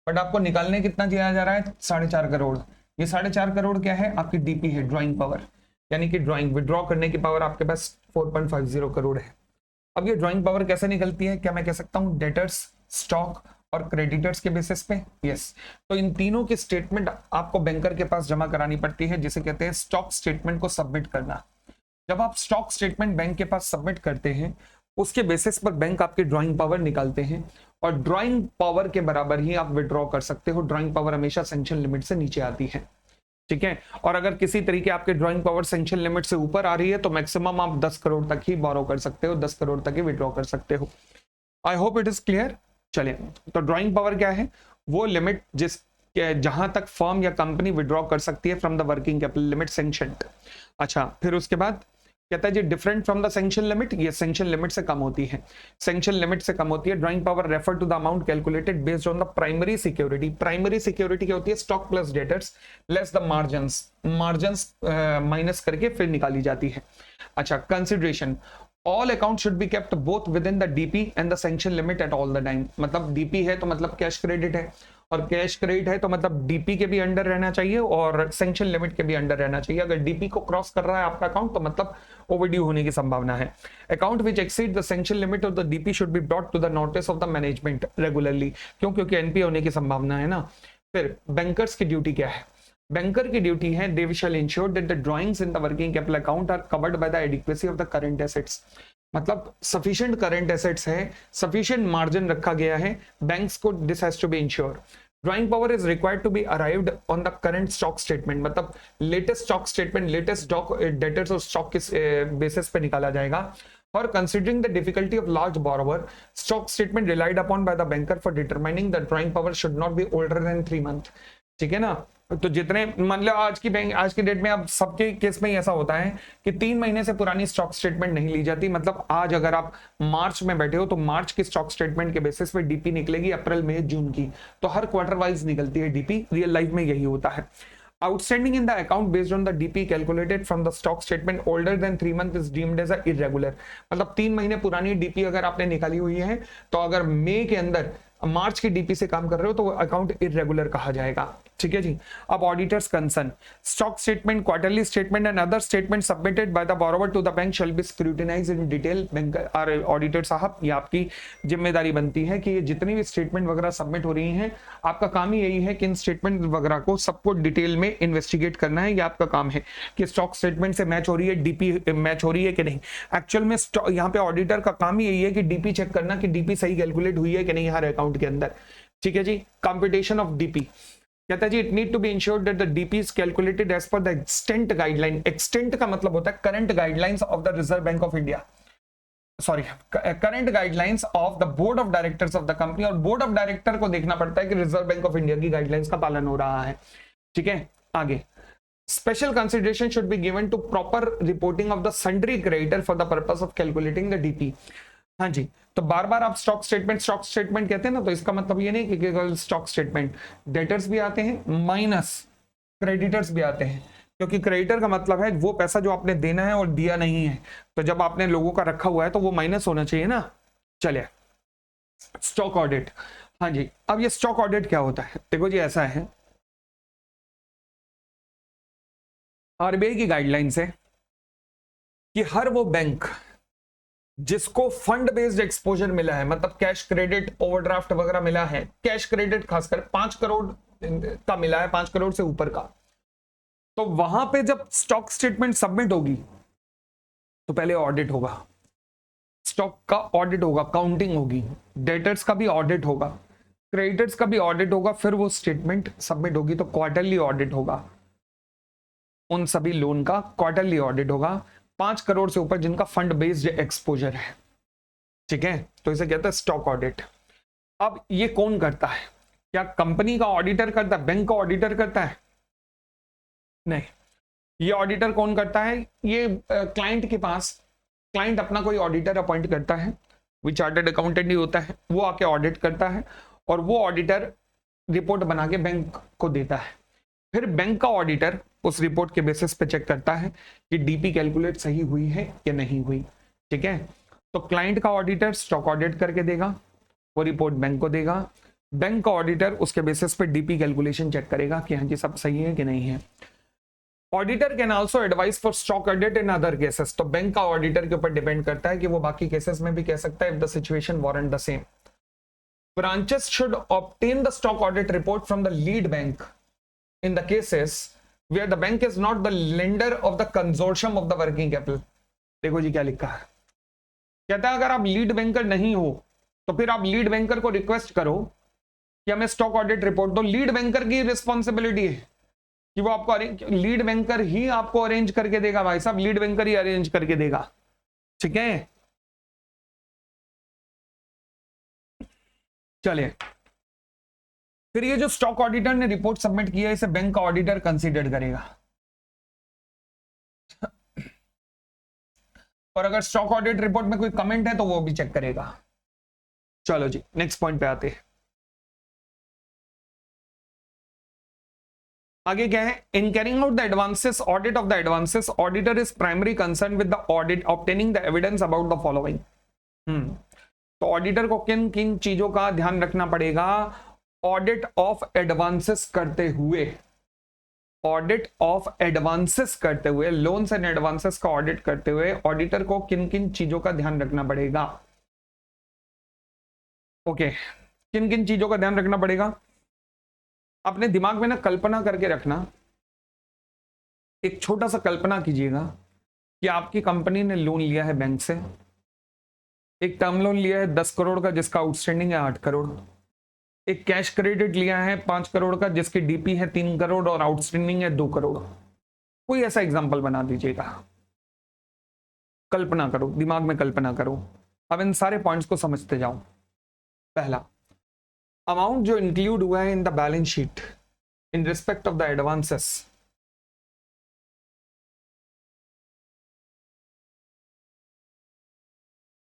बट आपको निकालने कितना दिया जा रहा है 4.5 करोड़। ये 4.5 करोड़ क्या है, आपकी डीपी है, ड्राइंग पावर, यानी कि ड्राइंग विड्रॉ करने की पावर आपके पास 4.50 करोड़ है। अब ये ड्राइंग पावर कैसे निकलती है, क्या मैं कह सकता हूं डेटर्स, स्टॉक और क्रेडिटर्स के बेसिस पे? यस। तो इन तीनों की स्टेटमेंट आपको बैंकर के पास जमा करानी पड़ती है, जिसे कहते हैं स्टॉक स्टेटमेंट को सबमिट करना। जब आप स्टॉक स्टेटमेंट बैंक के पास सबमिट करते हैं, उसके बेसिस पर बैंक आपकी ड्राइंग पावर निकालते हैं, और ड्राइंग पावर के बराबर ही आप विड्रॉ कर सकते हो। ड्राइंग पावर हमेशा सैंक्शन लिमिट से नीचे आती है, ठीक है। और अगर किसी तरीके आपके ड्राइंग पावर सैंक्शन लिमिट से ऊपर आ रही है तो मैक्सिमम आप 10 करोड़ तक ही बोरो कर सकते हो, 10 करोड़ तक ही विड्रॉ कर सकते हो। I hope it is clear. चलिए, तो ड्राइंग पावर क्या है, वो लिमिट जिस जहां तक फर्म या कंपनी विड्रॉ कर सकती है from the working capital limit sanctioned. अच्छा, फिर उसके बाद कहता है जी different from the sanction limit, ये सैंक्शन लिमिट से कम होती है, सैंक्शन लिमिट से कम होती है। Drawing power refer to the amount calculated based on the primary security. Primary security क्या होती है, stock plus debtors less the margins, margins minus करके फिर निकाली जाती है। अच्छा, consideration, all account should be kept both within the DP and the sanction limit at all the time. मतलब डीपी है तो मतलब कैश क्रेडिट है, और कैश क्रेडिट है तो मतलब डीपी के भी अंडर रहना चाहिए और सैंक्शन लिमिट के भी अंडर रहना चाहिए। अगर डीपी को क्रॉस कर रहा है आपका अकाउंट तो मतलब ओवरड्यू होने की संभावना है। Account which exceed the sanction limit of the DP should be brought to the notice of the management regularly. क्यों? क्योंकि एनपीए होने की संभावना है ना। फिर बैंकर्स की ड्यूटी क्या है, बैंकर की ड्यूटी है they shall ensure that the drawings in the working capital account are covered by the adequacy of the current assets. मतलब सफिशिएंट करंट एसेट्स है, सफिशिएंट मार्जिन रखा गया है, बैंक्स को this has to be ensure. Drawing power is required to be arrived on the current stock statement, मतलब latest stock statement, latest stock debtors और स्टॉक किस बेसिस पे निकाला जाएगा। और considering the difficulty of large borrower, stock statement relied upon by the banker for determining the drawing power should not be older than 3 months। ठीक है ना। तो जितने मतलब आज की बैंक, आज की डेट में अब सबके केस में ऐसा होता है कि 3 महीने से पुरानी स्टॉक स्टेटमेंट नहीं ली जाती। मतलब आज अगर आप मार्च में बैठे हो तो मार्च की स्टॉक स्टेटमेंट के बेसिस पे डीपी निकलेगी अप्रैल मई जून की, तो हर क्वार्टर वाइज निकलती है डीपी। रियल लाइफ में यही होता है। Outstanding in the account based on the DP calculated from the stock statement older than 3 months is deemed as a irregular। मतलब 3 महीने पुरानी डीपी अगर आपने निकाली हुई है तो अगर मई के अंदर मार्च की डीपी से काम कर रहे हो तो वो अकाउंट इरेगुलर कहा जाएगा। ठीक है जी। अब auditors concern, stock statement, quarterly statement and other statement submitted by the borrower to the bank shall be scrutinised in detail. Bank और ऑडिटर साहब, ये आपकी जिम्मेदारी बनती है कि ये जितनी भी स्टेटमेंट वगैरह सबमिट हो रही हैं, आपका काम ही यही है कि इन स्टेटमेंट वगैरह को सबको डिटेल में इन्वेस्टिगेट करना है। ये आपका काम है कि स्टॉक स्टेटमेंट से मैच हो रही है, डीपी मैच हो रही है कि नहीं। एक्चुअल में यहाँ पे ऑडिटर का काम ही यही है कि डीपी चेक करना कि डीपी सही कैलकुलेट हुई है कि नहीं हर अकाउंट के अंदर। ठीक है जी। कंप्यूटेशन ऑफ डीपी कहता है जी it need to be ensured that the DP is calculated as per the extant guideline. Extant का मतलब होता है current guidelines of the Reserve Bank of India, sorry current guidelines of the board of directors of the company. और बोर्ड ऑफ डायरेक्टर को देखना पड़ता है कि रिजर्व बैंक ऑफ इंडिया की गाइडलाइंस का पालन हो रहा है। ठीक है। आगे, special consideration should be given to proper reporting of the sundry creditor for the purpose of calculating the DP. हाँ जी। तो बार बार आप स्टॉक स्टेटमेंट कहते हैं ना, तो इसका मतलब ये नहीं कि स्टॉक स्टेटमेंट डेटर्स भी आते हैं माइनस क्रेडिटर्स भी आते हैं, क्योंकि क्रेडिटर का मतलब है वो पैसा जो आपने देना है और दिया नहीं है। तो जब आपने लोगों का रखा हुआ है तो वो माइनस होना चाहिए ना। चलिए, स्टॉक ऑडिट। हाँ जी। अब ये स्टॉक ऑडिट क्या होता है, देखो जी ऐसा है, आरबीआई की गाइडलाइंस है कि हर वो बैंक जिसको फंड बेस्ड एक्सपोजर मिला है, मतलब कैश क्रेडिट ओवरड्राफ्ट वगैरह मिला है, कैश क्रेडिट खासकर 5 करोड़ का मिला है, 5 करोड़ से ऊपर का, तो वहां पे जब स्टॉक स्टेटमेंट सबमिट होगी तो पहले ऑडिट होगा, स्टॉक का ऑडिट होगा, काउंटिंग होगी, डेटर्स का भी ऑडिट होगा, क्रेडिटर्स का भी ऑडिट होगा, फिर वो स्टेटमेंट सबमिट होगी, तो क्वार्टरली ऑडिट होगा, उन सभी लोन का क्वार्टरली ऑडिट होगा 5 करोड़ से ऊपर जिनका फंड बेस्ड एक्सपोजर है। ठीक है, तो इसे कहते हैं स्टॉक ऑडिट। अब ये कौन करता है? क्या कंपनी का ऑडिटर करता है, बैंक का ऑडिटर करता है? नहीं, ये ऑडिटर कौन करता है? ये क्लाइंट के पास, क्लाइंट अपना कोई ऑडिटर अपॉइंट करता है, वो चार्टर्ड अकाउंटेंट ही होता है, वो आके ऑडिट करता है और वो ऑडिटर रिपोर्ट बना के बैंक को देता है। फिर बैंक का ऑडिटर उस रिपोर्ट के बेसिस पे चेक करता है कि डीपी कैलकुलेट सही हुई है या नहीं हुई। ठीक है, तो क्लाइंट का ऑडिटर स्टॉक ऑडिट करके देगा, वो रिपोर्ट बैंक को देगा, बैंक का ऑडिटर उसके बेसिस पे डीपी कैलकुलेशन चेक करेगा कि हाँ जी सब सही है कि नहीं है। Auditor can also advice for stock audit in other cases, तो बैंक का ऑडिटर के ऊपर डिपेंड करता है कि वो बाकी केसेस में भी कह सकता है if the situation warrant the same. Branches should obtain the stock audit report from the lead bank in the cases where the bank is not the lender of the consortium of the working capital। देखो जी क्या लिखा है, कहता है अगर आप लीड बैंकर नहीं हो तो फिर आप लीड बैंकर को रिक्वेस्ट करो कि हमें स्टॉक ऑडिट रिपोर्ट दो। लीड बैंकर की रिस्पॉन्सिबिलिटी है कि वो आपको लीड बैंकर ही आपको अरेंज करके देगा, भाई साहब लीड बैंकर ही अरेंज करके देगा। ठीक है, चलिए फिर ये जो स्टॉक ऑडिटर ने रिपोर्ट सबमिट किया इसे बैंक का ऑडिटर कंसीडर करेगा, और अगर स्टॉक ऑडिट रिपोर्ट में कोई कमेंट है तो वो भी चेक करेगा। चलो जी नेक्स्ट पॉइंट पे आते हैं। आगे क्या है? In carrying out the advances audit of the advances auditor is primary concern with the audit obtaining the evidence about the following. तो ऑडिटर को किन किन चीजों का ध्यान रखना पड़ेगा ऑडिट ऑफ एडवांसेस करते हुए? ऑडिट ऑफ एडवांसेस करते हुए, लोन्स एंड एडवांसेस का ऑडिट करते हुए ऑडिटर को किन किन चीजों का ध्यान रखना पड़ेगा? ओके, किन किन चीजों का ध्यान रखना पड़ेगा? अपने दिमाग में ना कल्पना करके रखना, एक छोटा सा कल्पना कीजिएगा कि आपकी कंपनी ने लोन लिया है बैंक से, एक टर्म लोन लिया है 10 करोड़ का जिसका आउटस्टैंडिंग है 8 करोड़, एक कैश क्रेडिट लिया है 5 करोड़ का जिसकी डीपी है 3 करोड़ और आउटस्टैंडिंग है 2 करोड़। कोई ऐसा एग्जांपल बना दीजिएगा, कल्पना करो, दिमाग में कल्पना करो। अब इन सारे पॉइंट्स को समझते जाओ। पहला, अमाउंट जो इंक्लूड हुआ है in the balance sheet in respect of the advances,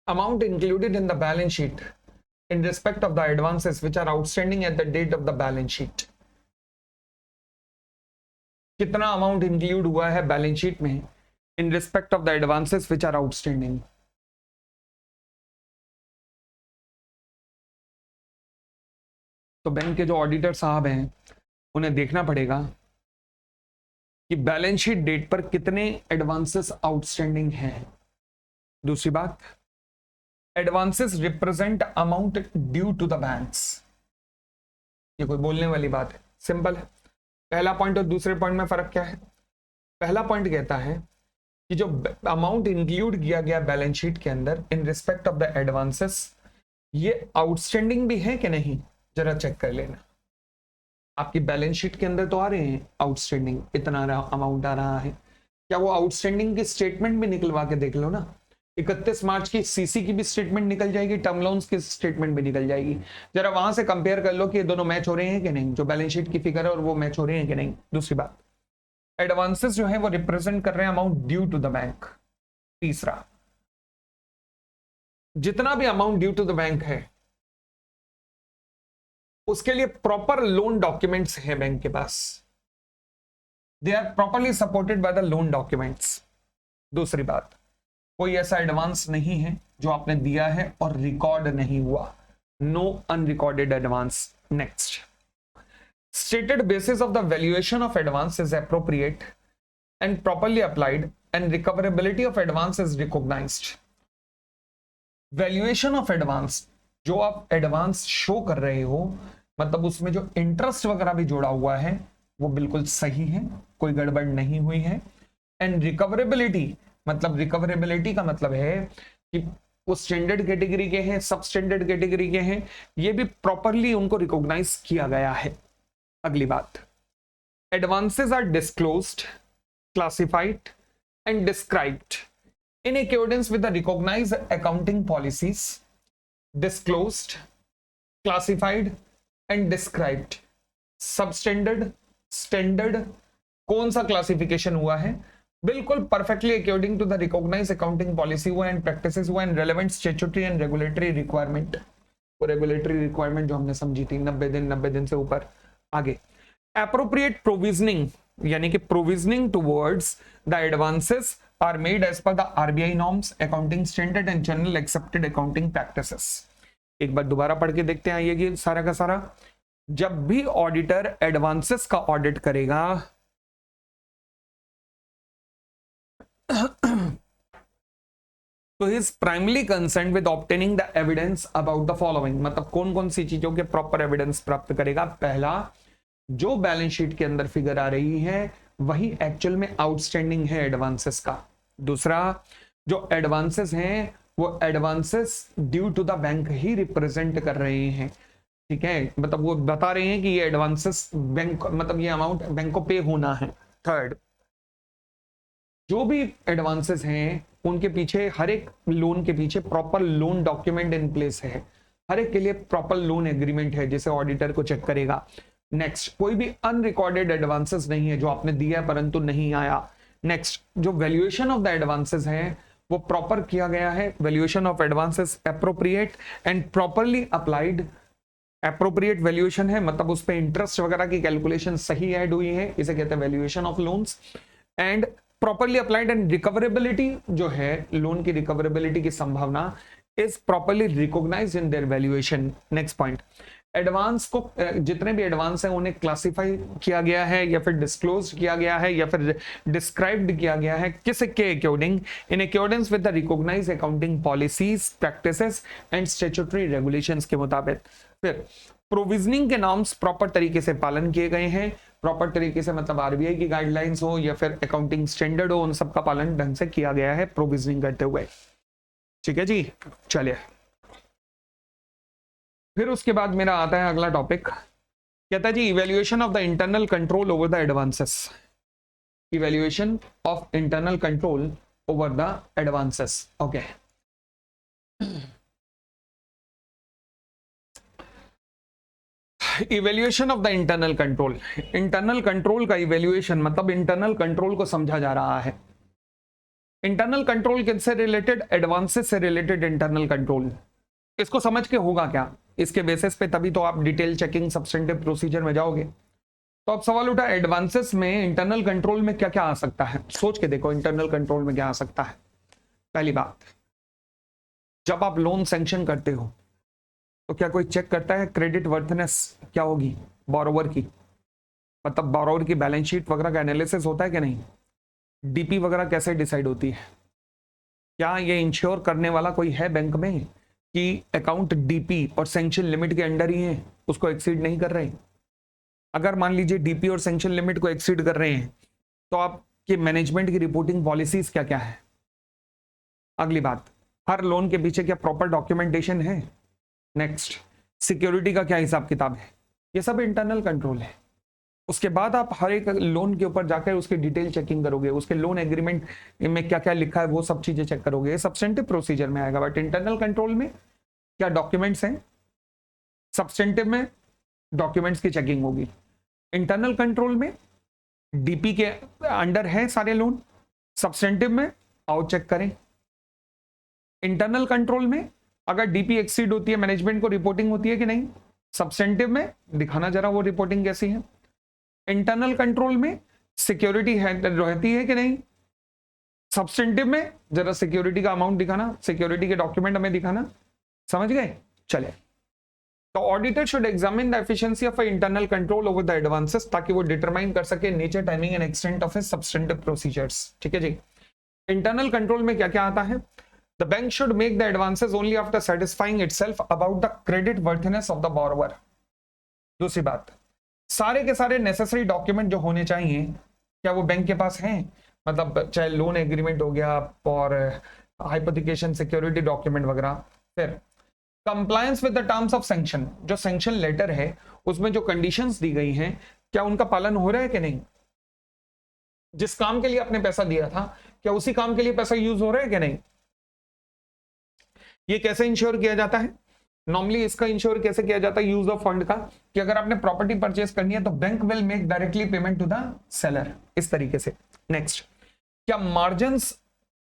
amount included in the balance sheet in respect of the advances which are outstanding at the date of the balance sheet। कितना अमाउंट इंक्लूड हुआ है बैलेंस शीट में in respect of the advances which are outstanding? तो बैंक के जो ऑडिटर साहब हैं उन्हें देखना पड़ेगा कि बैलेंस शीट डेट पर कितने एडवांसेस आउटस्टैंडिंग हैं। दूसरी बात, advances represent amount due to the banks. ये कोई बोलने वाली बात है, सिंपल है। पहला पॉइंट और दूसरे पॉइंट में फर्क क्या है? पहला पॉइंट कहता है कि जो अमाउंट इंक्लूड किया गया बैलेंस शीट के अंदर इन रिस्पेक्ट ऑफ द एडवांसेस, ये आउटस्टैंडिंग भी है कि नहीं जरा चेक कर लेना। आपकी बैलेंस शीट के अंदर तो आ रहे हैं आउटस्टैंडिंग, इतना अमाउंट आ रहा है, क्या वो आउटस्टैंडिंग की स्टेटमेंट भी निकलवा के देख लो ना। 31 मार्च की सीसी की भी स्टेटमेंट निकल जाएगी, टर्म लोन्स की स्टेटमेंट भी निकल जाएगी। जरा वहां से कंपेयर कर लो कि ये दोनों मैच हो रहे हैं कि नहीं, जो बैलेंस शीट की फिगर है और वो मैच हो रहे हैं कि नहीं। दूसरी बात, एडवांसेस जो है वो रिप्रेजेंट कर रहे हैं amount due to the bank. तीसरा, जितना भी amount due to the bank है उसके लिए प्रॉपर लोन डॉक्यूमेंट्स है बैंक के पास, they are properly supported by the loan documents. दूसरी बात, कोई ऐसा एडवांस नहीं है जो आपने दिया है और रिकॉर्ड नहीं हुआ, no unrecorded advance. Next, stated basis of the valuation of advance is appropriate and properly applied and recoverability of advance is recognized। Valuation of advance, जो आप एडवांस शो कर रहे हो, मतलब उसमें जो इंटरेस्ट वगैरह भी जोड़ा हुआ है वो बिल्कुल सही है, कोई गड़बड़ नहीं हुई है। एंड रिकवरेबिलिटी, मतलब रिकवरेबिलिटी का मतलब है कि वो स्टैंडर्ड कैटेगरी के हैं, सब स्टैंडर्ड कैटेगरी के हैं, ये भी प्रॉपरली उनको रिकॉग्नाइज किया गया है। अगली बात, advances are disclosed, classified and described in accordance with the recognized accounting policies, disclosed, classified and described, substandard, standard, कौन सा क्लासिफिकेशन हुआ है, बिल्कुल perfectly according to the recognised accounting policy हुआ एंड प्रैक्टिसेस हुआ and relevant statutory and regulatory requirement, वो रेगुलेटरी रिक्वायरमेंट जो हमने समझी थी 90 दिन से ऊपर। आगे, एप्रोप्रिएट प्रोविजनिंग, यानी कि provisioning towards the advances are made as per the RBI norms, accounting standard and general accepted accounting practices। एक बार दोबारा पढ़ के देखते हैं ये सारा का सारा। जब भी ऑडिटर एडवांसेस का ऑडिट करेगा तो is primary concern with obtaining the evidence about the following, मतलब कौन कौन सी चीजों के प्रॉपर एविडेंस प्राप्त करेगा। पहला, जो बैलेंस शीट के अंदर फिगर आ रही है वही एक्चुअल में आउटस्टैंडिंग है एडवांसेस का। दूसरा, जो एडवांसेस हैं वो advances due to the bank ही रिप्रेजेंट कर रहे हैं, ठीक है, मतलब वो बता रहे हैं कि ये एडवांसेस बैंक, मतलब ये अमाउंट बैंक को पे होना है। थर्ड, जो भी एडवांसेस हैं उनके पीछे, हर एक लोन के पीछे proper loan document in place है, हर एक के लिए प्रॉपर लोन एग्रीमेंट है जिसे ऑडिटर को चेक करेगा। नेक्स्ट, कोई भी अनरिकॉर्डेड एडवांसेस नहीं है जो आपने दिया परंतु नहीं आया। नेक्स्ट, जो वैल्यूएशन ऑफ द एडवांसेस है वो प्रॉपर किया गया है, valuation of advances appropriate and properly applied. Appropriate valuation है मतलब उस पर इंटरेस्ट वगैरह की कैलकुलेशन सही ऐड हुई है, इसे कहते हैं valuation of loans. And properly applied and recoverability, जो है लोन की रिकवरेबिलिटी की संभावना is properly recognised in their valuation. Next point, advance को, जितने भी एडवांस हैं उन्हें क्लासिफाई किया गया है या फिर डिस्क्लोज किया गया है या फिर डिस्क्राइब्ड किया गया है किसके according, in accordance with the recognised accounting policies, practices and statutory regulations के मुताबिक। फिर प्रोविजनिंग के नॉर्म्स प्रॉपर तरीके से पालन किए गए हैं, प्रॉपर तरीके से मतलब आरबीआई की गाइडलाइंस हो या फिर अकाउंटिंग स्टैंडर्ड हो, उन सबका पालन ढंग से किया गया है प्रोविजनिंग करते हुए। ठीक है जी, चलिए फिर उसके बाद मेरा आता है अगला टॉपिक, कहता है जी evaluation of the internal control over the advances. Evaluation of internal control over the advances. Okay, evaluation of the internal control, internal control का इवैल्यूएशन मतलब इंटरनल कंट्रोल को समझा जा रहा है। इंटरनल कंट्रोल किससे रिलेटेड, एडवांसेस से रिलेटेड इंटरनल कंट्रोल। इसको समझ के होगा क्या, इसके बेसिस पे तभी तो आप डिटेल चेकिंग सब्सटेंटिव प्रोसीजर में जाओगे। तो अब सवाल उठा एडवांसेस में इंटरनल कंट्रोल में क्या क्या आ सकता है, सोच के देखो इंटरनल कंट्रोल में क्या आ सकता है। पहली बात, जब आप लोन सैंक्शन करते हो तो क्या कोई चेक करता है क्रेडिट वर्थनेस क्या होगी बोरोवर की, मतलब बोरोवर की बैलेंस शीट वगैरह का एनालिसिस होता है कि नहीं, डीपी वगैरह कैसे डिसाइड होती है, क्या ये इंश्योर करने वाला कोई है बैंक में कि अकाउंट डीपी और सैंक्शन लिमिट के अंडर ही है, उसको एक्सीड नहीं कर रहे। अगर मान लीजिए डीपी और सैंक्शन लिमिट को एक्सीड कर रहे हैं तो आपके मैनेजमेंट की रिपोर्टिंग पॉलिसीज क्या क्या है। अगली बात, हर लोन के पीछे क्या प्रॉपर डॉक्यूमेंटेशन है। नेक्स्ट, सिक्योरिटी का क्या हिसाब किताब है, ये सब इंटरनल कंट्रोल है। उसके बाद आप हर एक लोन के ऊपर जाकर उसकी डिटेल चेकिंग करोगे, उसके लोन एग्रीमेंट में क्या क्या लिखा है वो सब चीजें चेक करोगे, सब्सटेंटिव प्रोसीजर में आएगा। बट इंटरनल कंट्रोल में क्या डॉक्यूमेंट्स हैं, सब्सटेंटिव में डॉक्यूमेंट्स की चेकिंग होगी। इंटरनल कंट्रोल में डीपी के अंडर है सारे लोन, सब्सटेंटिव में आओ चेक करें। इंटरनल कंट्रोल में अगर डीपी एक्सीड होती है मैनेजमेंट को रिपोर्टिंग होती है कि नहीं, सब्सटेंटिव में दिखाना जरा वो रिपोर्टिंग कैसी है। इंटरनल कंट्रोल में सिक्योरिटी रहती है कि नहीं, सब्सटेंटिव में जरा सिक्योरिटी का अमाउंट दिखाना, सिक्योरिटी के डॉक्यूमेंट हमें दिखाना। समझ गए, चले। तो auditor should examine the efficiency of internal control over the advances ताकि वो डिटरमाइन कर सके nature, timing and extent of substantive procedures. ठीक है जी। इंटरनल कंट्रोल में क्या क्या आता है, the bank should make the advances only after satisfying itself about the credit वर्थनेस of the borrower. दूसरी बात, सारे के सारे नेसेसरी डॉक्यूमेंट जो होने चाहिए क्या वो बैंक के पास हैं? मतलब चाहे लोन एग्रीमेंट हो गया और हाइपोथिकेशन सिक्योरिटी डॉक्यूमेंट वगैरह। फिर compliance with the terms of sanction, जो सैंक्शन लेटर है उसमें जो कंडीशंस दी गई हैं क्या उनका पालन हो रहा है कि नहीं? जिस काम के लिए आपने पैसा दिया था क्या उसी काम के लिए पैसा यूज हो रहा है कि नहीं? ये कैसे इंश्योर किया जाता है? नॉर्मली इसका इंश्योर कैसे किया जाता है यूज ऑफ फंड का, कि अगर आपने प्रॉपर्टी परचेस करनी है तो bank will make directly payment to the seller, इस तरीके से। नेक्स्ट, क्या मार्जिन्स,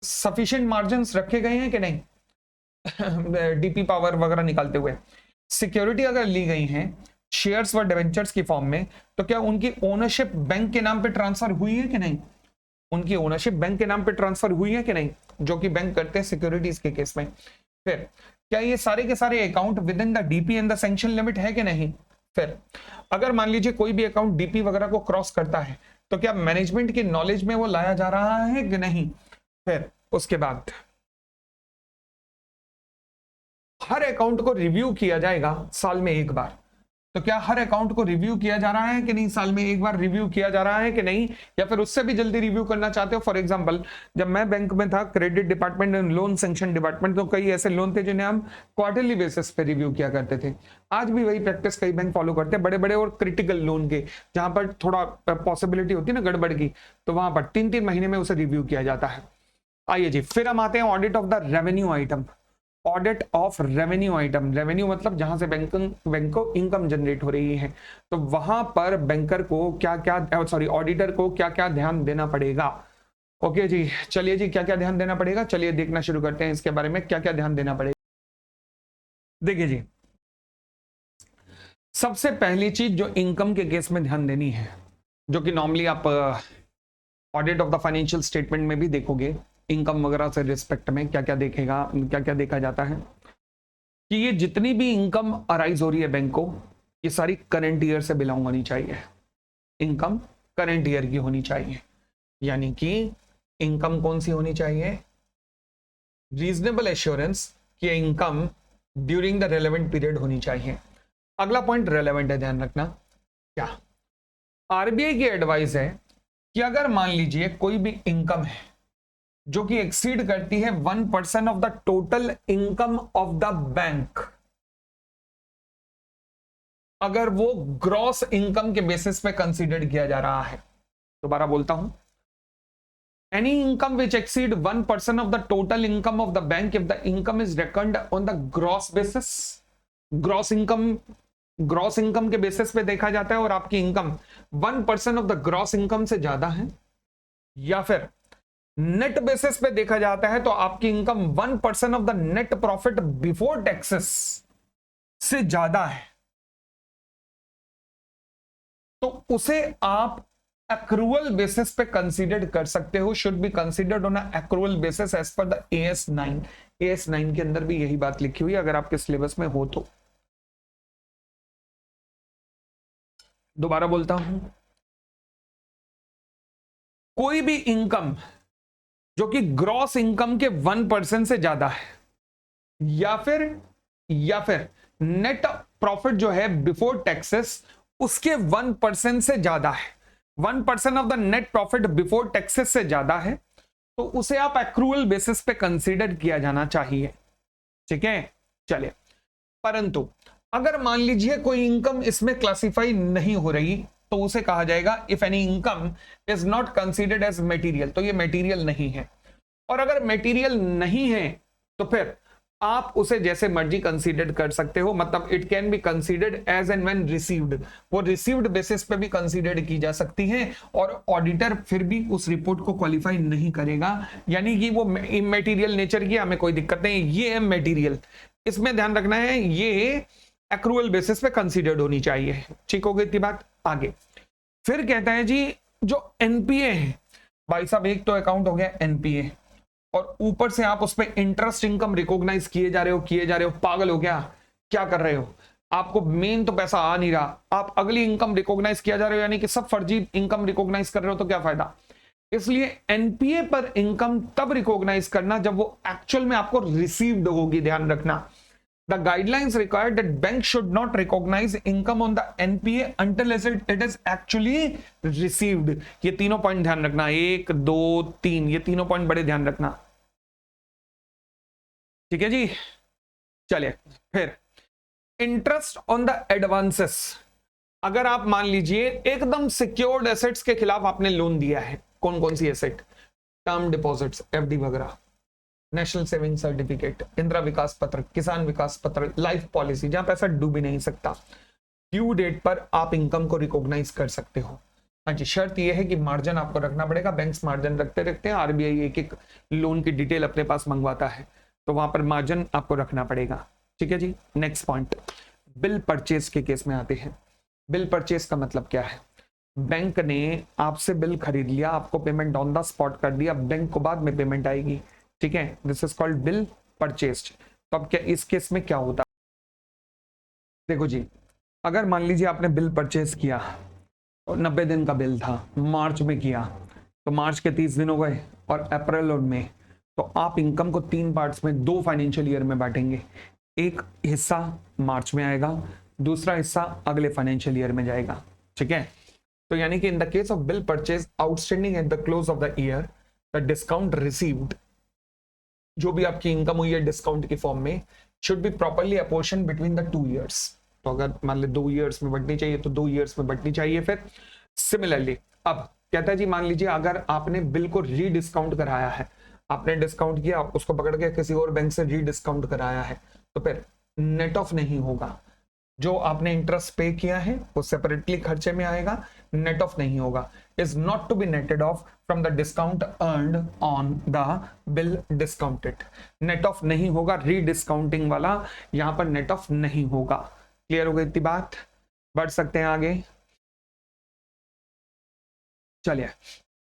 सफिशिएंट मार्जिन्स रखे गए हैं कि नहीं डीपी पावर वगैरह निकालते हुए? सिक्योरिटी अगर ली गई हैं शेयर्स व डिवेंचर्स की फॉर्म में, तो क्या उनकी ओनरशिप बैंक के नाम पे ट्रांसफर हुई है कि नहीं? उनकी ओनरशिप बैंक के नाम पे ट्रांसफर हुई है कि नहीं, जो कि बैंक करते हैं सिक्योरिटीज के केस में। फिर क्या ये सारे के सारे account with in the DP and the sanction limit है कि नहीं? फिर अगर मान लीजिए कोई भी अकाउंट डीपी वगैरह को क्रॉस करता है तो क्या मैनेजमेंट की नॉलेज में वो लाया जा रहा है कि नहीं? फिर उसके बाद हर अकाउंट को रिव्यू किया जाएगा साल में एक बार। तो क्या हर अकाउंट को रिव्यू किया जा रहा है कि नहीं? साल में एक बार रिव्यू किया जा रहा है कि नहीं? या फिर उससे भी जल्दी रिव्यू करना चाहते हो? फॉर एग्जांपल, जब मैं बैंक में था, credit department and loan sanction department, तो कई ऐसे लोन थे जिन्हें हम क्वार्टरली बेसिस पे रिव्यू किया करते थे। आज भी वही प्रैक्टिस कई बैंक फॉलो करते हैं, बड़े बड़े और क्रिटिकल लोन के, जहां पर थोड़ा पॉसिबिलिटी होती है ना गड़बड़ की, तो वहां पर 3-3 महीने में उसे रिव्यू किया जाता है। आइए जी, फिर हम आते हैं audit of the revenue item. Audit of revenue item, revenue मतलब जहां से बैंक को इनकम जनरेट हो रही है, तो वहां पर बैंकर को क्या क्या, सॉरी ऑडिटर को क्या क्या ध्यान देना पड़ेगा। ओके जी, चलिए जी, क्या क्या ध्यान देना पड़ेगा, चलिए देखना शुरू करते हैं इसके बारे में क्या क्या ध्यान देना पड़ेगा। देखिए जी, सबसे पहली चीज जो इनकम के केस में ध्यान देनी है, जो कि नॉर्मली आप audit of the financial statement में भी देखोगे, इनकम वगैरह से रिस्पेक्ट में क्या क्या देखेगा, क्या क्या देखा जाता है कि ये जितनी भी इनकम अराइज हो रही है बैंक को, ये सारी करंट ईयर से बिलोंग होनी चाहिए। इनकम करंट ईयर की होनी चाहिए, यानी कि इनकम कौन सी होनी चाहिए? रीजनेबल एश्योरेंस कि income during the relevant period होनी चाहिए। अगला पॉइंट रेलेवेंट है, ध्यान रखना। क्या आरबीआई की एडवाइस है कि अगर मान लीजिए कोई भी इनकम है जो कि एक्सीड करती है 1% of the total income of the bank, अगर वो ग्रॉस इनकम के बेसिस पे कंसीडर किया जा रहा है, दोबारा बोलता हूं, any income which exceed 1% of the total income of the bank if the income is record on the gross basis, gross income के बेसिस पे देखा जाता है और आपकी income 1% of the gross income से ज्यादा है, या फिर नेट बेसिस पे देखा जाता है तो आपकी income 1% of the net profit before taxes से ज्यादा है, तो उसे आप एक्रूअल बेसिस पे कंसीडर कर सकते हो। Should be considered on accrual basis as per the AS9। AS9 के अंदर भी यही बात लिखी हुई है, अगर आपके सिलेबस में हो तो। दोबारा बोलता हूं, कोई भी इनकम जो कि ग्रॉस इनकम के 1% से ज्यादा है, या फिर नेट प्रॉफिट जो है बिफोर टैक्सेस उसके 1% से ज्यादा है, 1% of the net profit before taxes से ज्यादा है, तो उसे आप एक्रूअल बेसिस पे कंसीडर किया जाना चाहिए। ठीक है, चलिए। परंतु अगर मान लीजिए कोई इनकम इसमें क्लासिफाई नहीं हो रही, तो उसे कहा जाएगा if any income is not considered as material, तो ये मटेरियल नहीं है। और अगर मटेरियल नहीं है तो फिर आप उसे जैसे मर्जी कंसीडर कर सकते हो, मतलब it can be considered as and when received, वो रिसीव्ड बेसिस पे भी कंसीडर की जा सकती है और ऑडिटर फिर भी उस रिपोर्ट को क्वालिफाई नहीं करेगा, यानी कि वो इमैटेरियल नेचर की, हमें कोई दिक्कत नहीं, ये है मटेरियल। इसमें ध्यान रखना है, ये एक्रूअल बेसिस पे कंसीडर्ड होनी चाहिए। ठीक हो गई इतनी बात। आगे फिर कहता है जी जो एनपीए है, भाई साहब एक तो अकाउंट हो गया एनपीए, और ऊपर से आप उस पर इंटरेस्ट इनकम रिकॉग्नाइज किए जा रहे हो, पागल हो गया, क्या कर रहे हो? आपको मेन तो पैसा आ नहीं रहा, आप अगली इनकम रिकॉग्नाइज किया जा रहे हो, यानी कि सब फर्जी इनकम रिकॉग्नाइज कर रहे हो, तो क्या फायदा? इसलिए एनपीए पर इनकम तब रिकॉग्नाइज करना जब वो एक्चुअल में आपको रिसीव्ड होगी, ध्यान रखना। The guidelines require that bank should not recognise income on the NPA until it is actually received. ये तीनों पॉइंट ध्यान रखना, 1 2 3, ये तीनों पॉइंट बड़े ध्यान रखना, ठीक है जी। चलिए फिर इंटरेस्ट ऑन द एडवांसेस। अगर आप मान लीजिए एकदम सिक्योर्ड एसेट्स के खिलाफ आपने लोन दिया है, कौन कौन सी एसेट, टर्म डिपॉजिट्स, एफडी वगैरह, national saving certificate, Indira Vikas पत्र, किसान विकास पत्र, लाइफ पॉलिसी, जहां पैसा डूब ही नहीं सकता, ड्यू डेट पर आप इनकम को रिकॉग्नाइज कर सकते हो। हाँ जी, शर्त यह है कि मार्जिन आपको रखना पड़ेगा। बैंक्स मार्जिन रखते रखते हैं, आरबीआई एक एक लोन की डिटेल अपने पास मंगवाता है, तो वहां पर मार्जिन आपको रखना पड़ेगा, ठीक है जी। नेक्स्ट पॉइंट, बिल परचेज के केस में आते हैं। बिल परचेज का मतलब क्या है? बैंक ने आपसे बिल खरीद लिया, आपको पेमेंट ऑन द स्पॉट कर दिया, बैंक को बाद में पेमेंट आएगी, ठीक है, this is called bill purchased. तो अब क्या इस केस में क्या होता है? देखो जी, अगर मान लीजिए आपने बिल परचेज किया और 90 दिन का बिल था, मार्च में किया, तो मार्च के 30 दिन हो गए, और अप्रैल और मई, तो आप इनकम को 3 पार्ट्स में 2 फाइनेंशियल ईयर में बांटेंगे। एक हिस्सा मार्च में आएगा, दूसरा हिस्सा अगले फाइनेंशियल ईयर में जाएगा, ठीक है। तो यानी कि in the case of bill purchase outstanding at the close of the year, the discount received, जो भी आपकी इनकम हुई है डिस्काउंट की फॉर्म में, should be properly apportion between the 2 years. तो अगर मान ले 2 ईयर्स में बंटनी चाहिए तो 2 ईयर्स में बंटनी चाहिए। फिर सिमिलरली अब कहता है जी, मान लीजिए अगर आपने बिल को रीडिस्काउंट कराया है, आपने डिस्काउंट किया, उसको पकड़ के किसी और बैंक से रीडिस्काउंट कराया है, तो फिर नेट ऑफ नहीं होगा। जो आपने इंटरेस्ट पे किया है वो सेपरेटली खर्चे में आएगा, नेट ऑफ नहीं होगा। Is not to be netted off from the discount earned on the bill discounted. Net off नहीं होगा, रीडिस्काउंटिंग वाला यहां पर नेट ऑफ नहीं होगा। क्लियर हो गई इतनी बात? बढ़ सकते हैं आगे, चलिए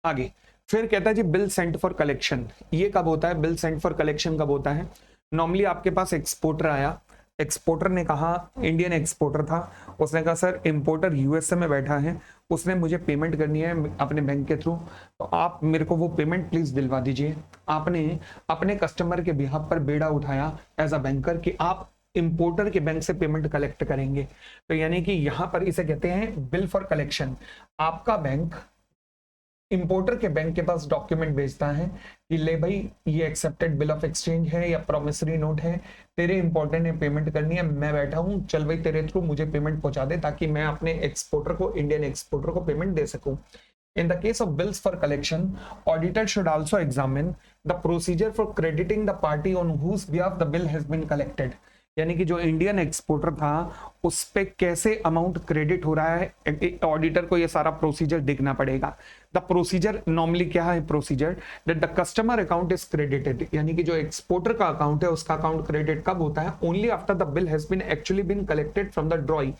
आगे। फिर कहता है जी बिल सेंट फॉर कलेक्शन। ये कब होता है? बिल सेंट फॉर कलेक्शन कब होता है? नॉर्मली आपके पास एक्सपोर्टर आया, एक्सपोर्टर ने कहा, इंडियन एक्सपोर्टर था, उसने कहा सर इंपोर्टर यूएसए में बैठा है, उसने मुझे पेमेंट करनी है अपने बैंक के थ्रू, तो आप मेरे को वो पेमेंट प्लीज दिलवा दीजिए। आपने अपने कस्टमर के बिहाफ पर बेड़ा उठाया एज अ बैंकर कि आप इंपोर्टर के बैंक से पेमेंट कलेक्ट करेंगे। तो यानी कि यहां पर इसे कहते हैं बिल फॉर कलेक्शन। आपका बैंक इंपोर्टर के बैंक के पास डॉक्यूमेंट भेजता है कि ले भाई ये एक्सेप्टेड बिल ऑफ एक्सचेंज है या प्रोमिसरी नोट है, तेरे इंपोर्टर ने पेमेंट करनी है, मैं बैठा हूं, चल भाई तेरे थ्रू मुझे पेमेंट पहुंचा दे ताकि मैं अपने एक्सपोर्टर को, इंडियन एक्सपोर्टर को पेमेंट दे सकूं। In the case of bills for collection, auditor should also examine the procedure for crediting the party on whose behalf the bill has been collected. यानी कि जो इंडियन एक्सपोर्टर था उस पे कैसे अमाउंट क्रेडिट हो रहा है, ऑडिटर को ये सारा प्रोसीजर देखना पड़ेगा। द प्रोसीजर नॉर्मली क्या है? Procedure that the customer account is credited, यानी कि जो एक्सपोर्टर का अकाउंट है उसका अकाउंट क्रेडिट कब होता है? Only after the bill has been actually been collected from the drawee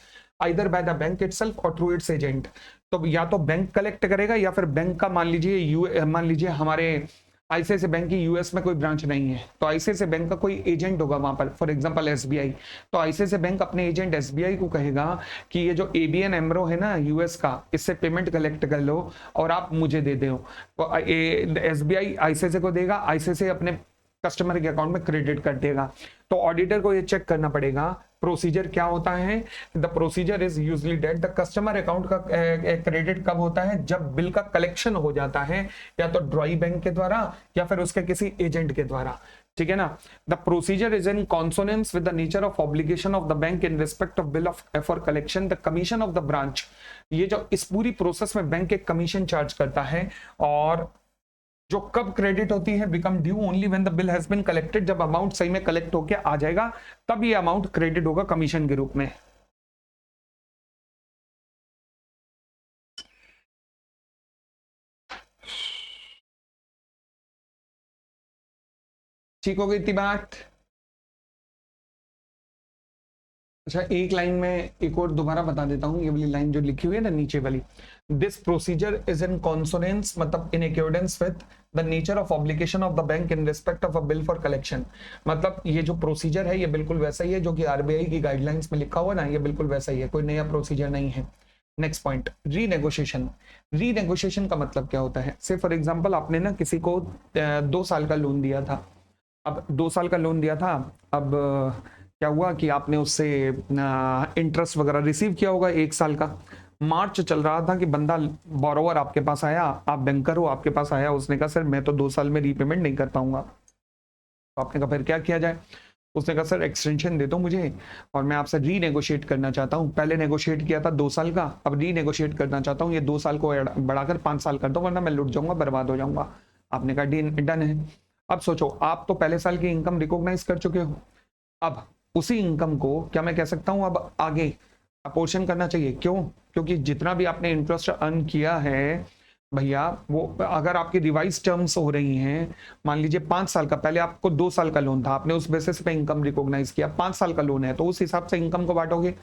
either by the bank itself or through its agent। तो या तो बैंक कलेक्ट करेगा या फिर बैंक का मान लीजिए हमारे आईसीआईसीआई बैंक की यूएस में कोई ब्रांच नहीं है, तो आईसीआईसीआई बैंक का कोई एजेंट होगा वहां पर, फॉर एग्जांपल एसबीआई। तो आईसीआईसीआई बैंक अपने एजेंट एसबीआई को कहेगा कि ये जो एबीएन एमरो है ना यूएस का, इससे पेमेंट कलेक्ट कर लो और आप मुझे दे दो। तो एसबीआई आईसीआईसीआई को देगा, आईसीआईसीआई अपने कस्टमर के अकाउंट में क्रेडिट कर देगा। तो ऑडिटर को ये चेक करना पड़ेगा प्रोसीजर क्या होता है। द प्रोसीजर इज यूजली डेट द कस्टमर अकाउंट का क्रेडिट कब होता है? जब बिल का कलेक्शन हो जाता है, या तो ड्रॉई बैंक के द्वारा या फिर उसके किसी एजेंट के द्वारा, ठीक है ना। The procedure is in consonance with the nature of obligation of the bank in respect of bill of for collection the commission of the branch. ये जो इस पूरी प्रोसेस में बैंक एक कमीशन चार्ज करता है, और जो कब क्रेडिट होती है? Become due only when the bill has been collected. जब अमाउंट सही में कलेक्ट होके आ जाएगा तब ये अमाउंट क्रेडिट होगा कमीशन के रूप में। ठीक हो गई इतनी बात? अच्छा, एक लाइन में एक और दोबारा बता देता हूं, ये वाली लाइन जो लिखी हुई है ना नीचे वाली, this procedure is in consonance, मतलब in accordance with the nature of obligation of the bank in respect of a bill for collection. मतलब ये जो प्रोसीजर है ये बिल्कुल वैसा ही है जो कि आरबीआई की गाइडलाइंस में लिखा हुआ ना, ये बिल्कुल वैसा ही है, कोई नया प्रोसीजर नहीं है। Next point, renegotiation. रीनेगोशिएशन का मतलब क्या होता है? से फॉर एग्जांपल आपने ना किसी को 2 साल का लोन दिया था। अब 2 साल का लोन दिया था, अब क्या हुआ कि आपने उससे इंटरेस्ट वगैरह रिसीव किया होगा 1 साल का। मार्च चल रहा था कि बंदा बोरोवर आपके पास आया, आप बैंकर हो, आपके पास आया, उसने कहा सर मैं तो 2 साल में रीपेमेंट नहीं कर पाऊंगा। तो आपने कहा फिर क्या किया जाए? उसने कहा सर एक्सटेंशन दे दो मुझे और मैं आपसे रीनेगोशिएट करना चाहता हूँ। पहले नेगोशिएट किया था 2 साल का, अब रीनेगोशिएट करना चाहता हूँ, ये 2 साल को बढ़ाकर 5 साल कर दो वरना मैं लुट जाऊंगा, बर्बाद हो जाऊंगा। आपने कहा डन है। अब सोचो, आप तो पहले साल की इनकम रिकॉग्नाइज कर चुके हो, अब उसी इनकम को क्या मैं कह सकता हूं अब आगे अपोर्शन करना चाहिए? क्यों? क्योंकि जितना भी आपने इंटरेस्ट अर्न किया है भैया, वो अगर आपकी रिवाइज टर्म्स हो रही हैं, मान लीजिए 5 साल का, पहले आपको 2 साल का लोन था, आपने उस बेसिस पे इनकम रिकॉग्नाइज किया, 5 साल का लोन है तो उस हिसाब से इनकम को बांटोगे।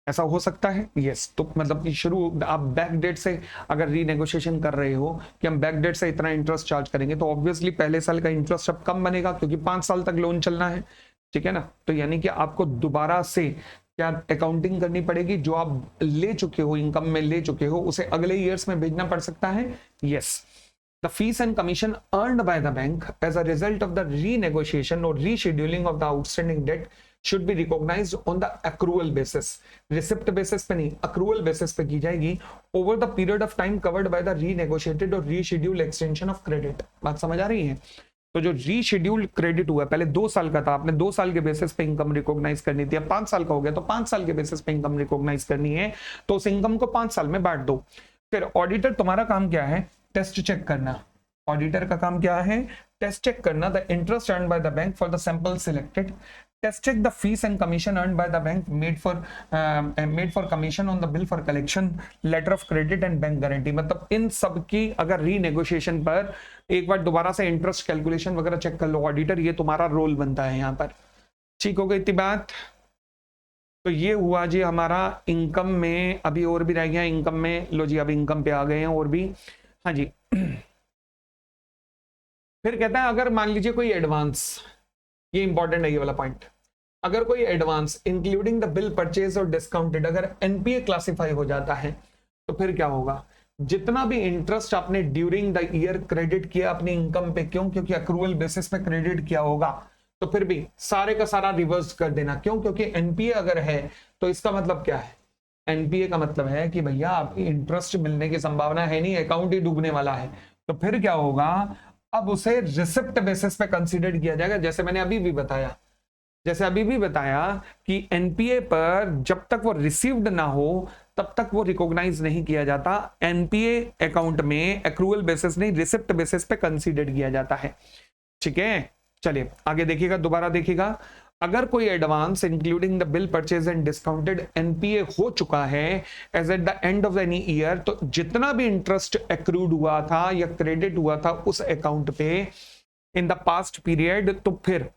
ऐसा हो सकता है? यस। तो मतलब कि शुरू आप बैक डेट से अगर रीनेगोशिएशन कर रहे हो कि हम बैक डेट से इतना इंटरेस्ट चार्ज करेंगे, तो ऑब्वियसली पहले साल का इंटरेस्ट अब कम बनेगा क्योंकि 5 साल तक लोन चलना है, ठीक है ना? तो यानी कि आपको दोबारा से क्या अकाउंटिंग करनी पड़ेगी, जो आप ले चुके हो, इनकम में ले चुके हो, उसे अगले ईयर्स में भेजना पड़ सकता है। Yes. The fees and commission earned by the bank as a result of the renegotiation or rescheduling of the outstanding debt should be recognized on the accrual basis. Receipt basis पे नहीं, accrual basis पे की जाएगी over the period of time covered by the renegotiated or rescheduled extension of credit. बात समझ आ रही है? तो जो रीशेड्यूल्ड क्रेडिट हुआ, पहले 2 साल का था, आपने 2 साल के बेसिस पे इनकम रिकॉग्नाइज करनी थी, अब 5 साल का हो गया तो 5 साल के बेसिस पे इनकम रिकॉग्नाइज करनी है, तो उस इनकम को 5 साल में बांट दो। फिर ऑडिटर तुम्हारा काम क्या है? टेस्ट चेक करना। ऑडिटर का काम क्या है? टेस्ट चेक करना the interest earned by the bank for the sample selected, test check the fees and commission earned by the bank made for commission on the bill for collection, letter of credit and bank guarantee. मतलब इन सब की अगर रीनेगोशिएशन पर एक बार दोबारा से इंटरेस्ट कैलकुलेशन वगैरह चेक कर लो ऑडिटर, ये तुम्हारा रोल बनता है यहाँ पर। ठीक हो गई इतनी बात? तो ये हुआ जी हमारा इनकम में। अभी और भी रह गया इनकम में, लो जी अब इनकम पे आ गए हैं और भी। हाँ जी। फिर कहता है अगर मान लीजिए कोई एडवांस, ये इंपॉर्टेंट है ये वाला पॉइंट, अगर कोई advance including the bill purchase और डिस्काउंटेड अगर एनपीए क्लासिफाई हो जाता है, तो फिर क्या होगा? जितना भी इंटरेस्ट आपने ड्यूरिंग द ईयर क्रेडिट किया अपनी इनकम पे, क्यों? क्योंकि अक्रूवल बेसिस पे क्रेडिट किया होगा, तो फिर भी सारे का सारा रिवर्स कर देना। क्यों? क्योंकि एनपीए अगर है तो इसका मतलब क्या है? एनपीए का मतलब है कि भैया आपकी इंटरेस्ट मिलने की संभावना है नहीं, अकाउंट ही डूबने वाला है। तो फिर क्या होगा? अब उसे रिसिप्ट बेसिस पे कंसीडर किया जाएगा। जैसे मैंने अभी भी बताया, कि एनपीए पर जब तक वो रिसीव्ड ना हो तब तक वो रिकॉग्नाइज नहीं किया जाता। एनपीए अकाउंट में एक्रूअल बेसिस नहीं, रिसिप्ट बेसिस पे कंसीडर किया जाता है। ठीक है, चलिए आगे देखिएगा, दोबारा देखिएगा। अगर कोई advance including the bill purchase and discounted NPA हो चुका है as at the end of any year, तो जितना भी इंटरेस्ट एक्रूड हुआ था या क्रेडिट हुआ था उस अकाउंट पे इन द पास्ट पीरियड, तो फिर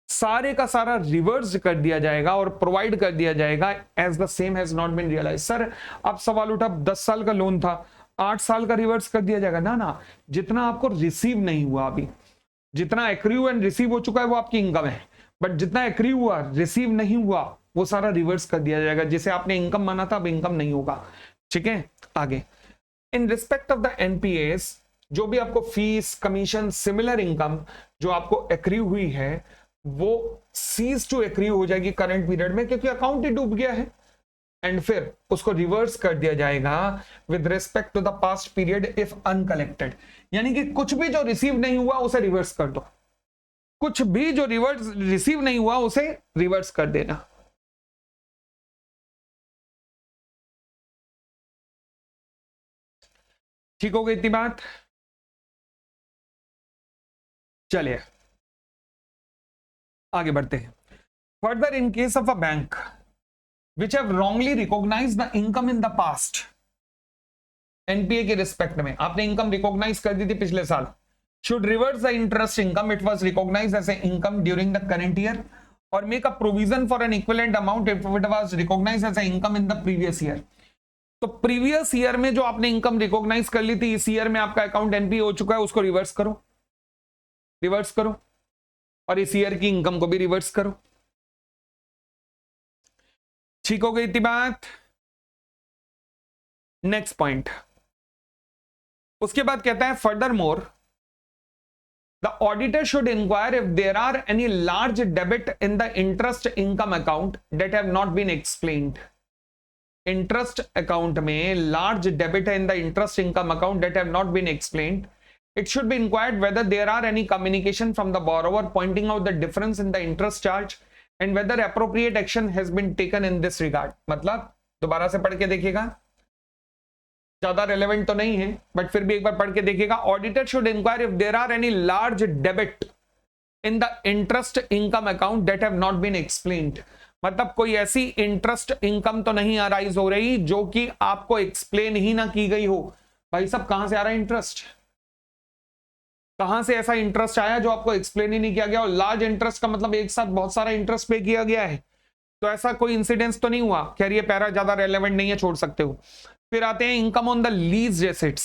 सारे का सारा रिवर्स कर दिया जाएगा और प्रोवाइड कर दिया जाएगा as the same has not been realise. Sir अब सवाल उठा 10 साल का लोन था, 8 साल का रिवर्स कर दिया जाएगा? ना, जितना आपको रिसीव नहीं हुआ, अभी जितना एक्रीव एंड रिसीव हो चुका है वो आपकी इनकम है, बट जितना एक्रीव हुआ रिसीव नहीं हुआ वो सारा रिवर्स कर दिया जाएगा। जिसे आपने इनकम माना था अब इनकम नहीं होगा। ठीक है, आगे इन रिस्पेक्ट ऑफ द एनपीएस, जो भी आपको फीस, कमीशन, सिमिलर इनकम जो आपको एक्रीव हुई है वो सीज टू एक्रीव हो जाएगी करंट पीरियड में, क्योंकि अकाउंट ही डूब गया है, एंड फिर उसको रिवर्स कर दिया जाएगा with respect to the past period if uncollected. यानी कि कुछ भी जो रिसीव नहीं हुआ उसे रिवर्स कर दो, कुछ भी जो रिवर्स रिसीव नहीं हुआ उसे रिवर्स कर देना। ठीक हो गई इतनी बात? चलिए आगे बढ़ते हैं। Further in case of a bank which have wrongly recognized the income in the past, NPA के रिस्पेक्ट में आपने इनकम रिकॉग्नाइज कर दी थी पिछले साल, should reverse the interest income it was recognized as an income during the current year or make a provision for an equivalent amount if it was recognized as an income in the previous year। तो प्रीवियस ईयर में जो आपने इनकम रिकॉग्नाइज कर ली थी, इस ईयर में आपका अकाउंट एनपीए हो चुका है, उसको रिवर्स करो, और इस ईयर की इनकम को भी रिवर्स करो। ठीक हो गई इतनी बात? नेक्स्ट पॉइंट, उसके बाद कहता है further more the auditor should inquire if there are any large debit in the interest income account that have not been explained. Interest account में लार्ज डेबिट है in the interest income account that have not been explained. It should be inquired whether there are any communication from the borrower pointing out the difference in the interest charge and whether appropriate action has been taken in this regard. मतलब दोबारा से पढ़ के देखिएगा, ज्यादा रेलेवेंट तो नहीं है बट फिर भी एक बार पढ़ के देखिएगा. Auditor should inquire if there are any large debit in the interest income account that have not been explained. मतलब कोई ऐसी इंटरेस्ट इनकम तो नहीं अराइज हो रही जो कि आपको एक्सप्लेन ही ना की गई हो. भाई साहब कहां से आ रहा है इंटरेस्ट, कहां से ऐसा इंटरेस्ट आया जो आपको एक्सप्लेन ही नहीं किया गया. और लार्ज इंटरेस्ट का मतलब एक साथ बहुत सारा इंटरेस्ट पे किया गया है, तो ऐसा कोई इंसिडेंस तो नहीं हुआ. खैर ये पैरा ज्यादा रेलेवेंट नहीं है, छोड़ सकते हो. फिर आते हैं income on the leased assets.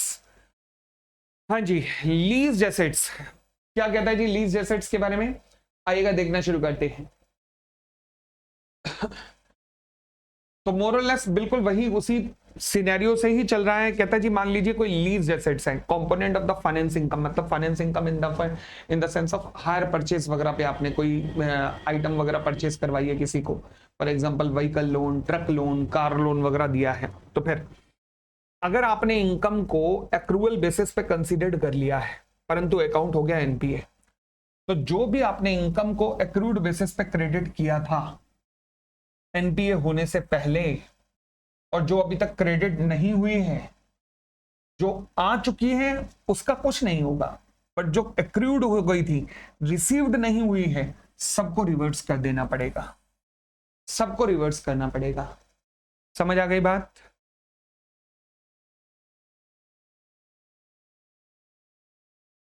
हाँ जी, लीज्ड एसेट्स क्या कहता है जी लीज्ड एसेट्स के बारे में, आइएगा देखना शुरू करते हैं. तो मोरलेस बिल्कुल वही उसी सिनेरियो से ही चल रहा है. कहता है जी मान लीजिए कोई लीज एसेट्स है, component of the finance income, मतलब finance income in the sense of hire purchase वगैरह पे आपने कोई आइटम वगैरह परचेज करवाई है किसी को, for example vehicle loan, truck loan, car loan वगैरह दिया है. तो फिर अगर आपने इनकम को एक्रूअल बेसिस पे कंसीडर कर लिया है परंतु अकाउंट हो गया एनपीए, तो जो भी आपने इनकम को एक्रूड बेसिस पे क्रेडिट किया था एनपीए होने से पहले और जो अभी तक क्रेडिट नहीं हुई है, जो आ चुकी है उसका कुछ नहीं होगा, बट जो एक्रूड हो गई थी, रिसीव्ड नहीं हुई है, सबको रिवर्स कर देना पड़ेगा, सबको रिवर्स करना पड़ेगा. समझ आ गई बात?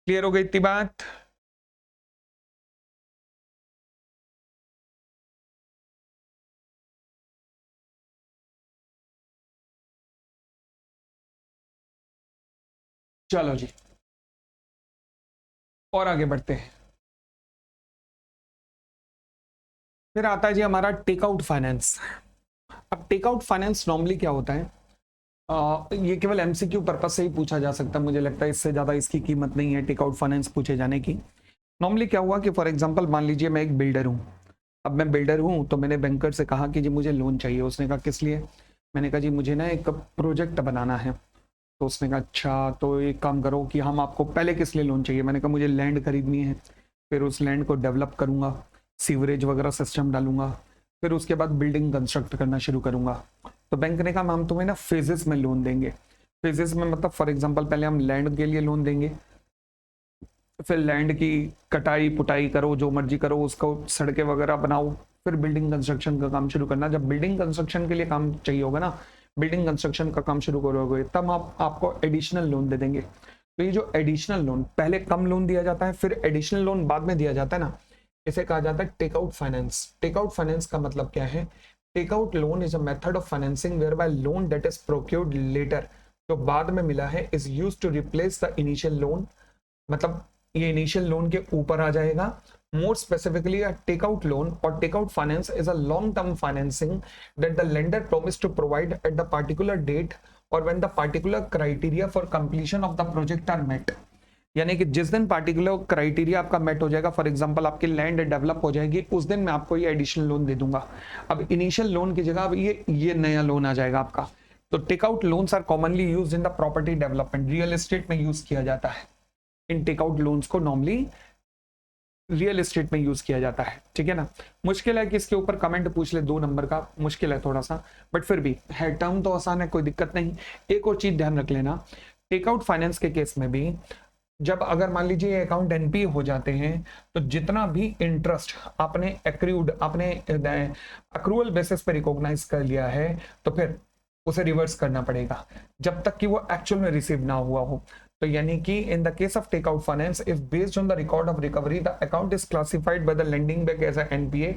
क्लियर हो गई इतनी बात? चलो जी और आगे बढ़ते हैं. फिर आता है जी हमारा टेकआउट फाइनेंस. अब टेकआउट फाइनेंस नॉर्मली क्या होता है, ये केवल एमसीक्यू पर्पस से ही पूछा जा सकता है, मुझे लगता है इससे ज्यादा इसकी कीमत नहीं है टेकआउट फाइनेंस पूछे जाने की. नॉर्मली क्या हुआ कि फॉर एग्जांपल मान लीजिए मैं एक बिल्डर हूँ. अब मैं बिल्डर हूँ तो मैंने बैंकर से कहा कि जी मुझे लोन चाहिए. उसने कहा किस लिए? मैंने कहा जी मुझे ना एक प्रोजेक्ट बनाना है. तो उसने कहा अच्छा तो एक काम करो कि हम आपको पहले किस लिए लोन चाहिए. मैंने कहा मुझे लैंड खरीदनी है, फिर उस लैंड को डेवलप करूंगा, सीवरेज वगैरह सिस्टम डालूंगा, फिर उसके बाद बिल्डिंग कंस्ट्रक्ट करना शुरू करूंगा. तो बैंक ने कहा हम तुम्हें ना फेजेस में लोन देंगे. फेजेस में मतलब फॉर एग्जांपल पहले हम लैंड के लिए लोन देंगे, फिर लैंड की कटाई पुटाई करो, जो मर्जी करो, उसको सड़कें वगैरह बनाओ, फिर बिल्डिंग कंस्ट्रक्शन का काम शुरू करना. जब बिल्डिंग कंस्ट्रक्शन के लिए काम चाहिए होगा ना, बिल्डिंग कंस्ट्रक्शन का काम शुरू करोगे, तब आपको एडिशनल लोन दे देंगे. तो ये जो एडिशनल लोन, पहले कम लोन दिया जाता है फिर एडिशनल लोन बाद में दिया जाता है ना, इसे कहा जाता है टेकआउट फाइनेंस. टेकआउट फाइनेंस का मतलब क्या है? Takeout loan is a method of financing whereby loan that is procured later, जो बाद में मिला है, is used to replace the initial loan. मतलब ये इनिशियल लोन के ऊपर आ जाएगा. More specifically, a takeout loan or takeout finance is a long-term financing that the lender promised to provide at the particular date or when the particular criteria for completion of the project are met. यानी कि जिस दिन पार्टिकुलर क्राइटेरिया आपका मेट हो जाएगा, फॉर एग्जांपल आपकी लैंड डेवलप हो जाएगी, उस दिन मैं आपको ये एडिशनल लोन दे दूंगा. अब इनिशियल लोन की जगह अब ये नया लोन आ जाएगा आपका. तो takeout loans are commonly used in the property development. Real estate में यूज किया जाता है. इन टेकआउट लोन्स को नॉर्मली रियल एस्टेट में यूज किया जाता है. ठीक है ना. मुश्किल है कि इसके ऊपर कमेंट पूछ ले, 2 नंबर का मुश्किल है थोड़ा सा, बट फिर भी है, टर्म तो आसान है, कोई दिक्कत नहीं. एक और चीज ध्यान रख लेना, टेकआउट फाइनेंस के केस में भी जब अगर मान लीजिए अकाउंट एनपी हो जाते हैं, तो जितना भी इंटरेस्ट आपने एक्रूड, आपने अक्रूअल बेसिस पे रिकॉग्नाइज कर लिया है, तो फिर उसे रिवर्स करना पड़ेगा जब तक कि वो एक्चुअल में रिसीव ना हुआ हो. तो यानी कि in the case of takeout finance, if based on the record of recovery the account is classified by the lending bank as a NPA,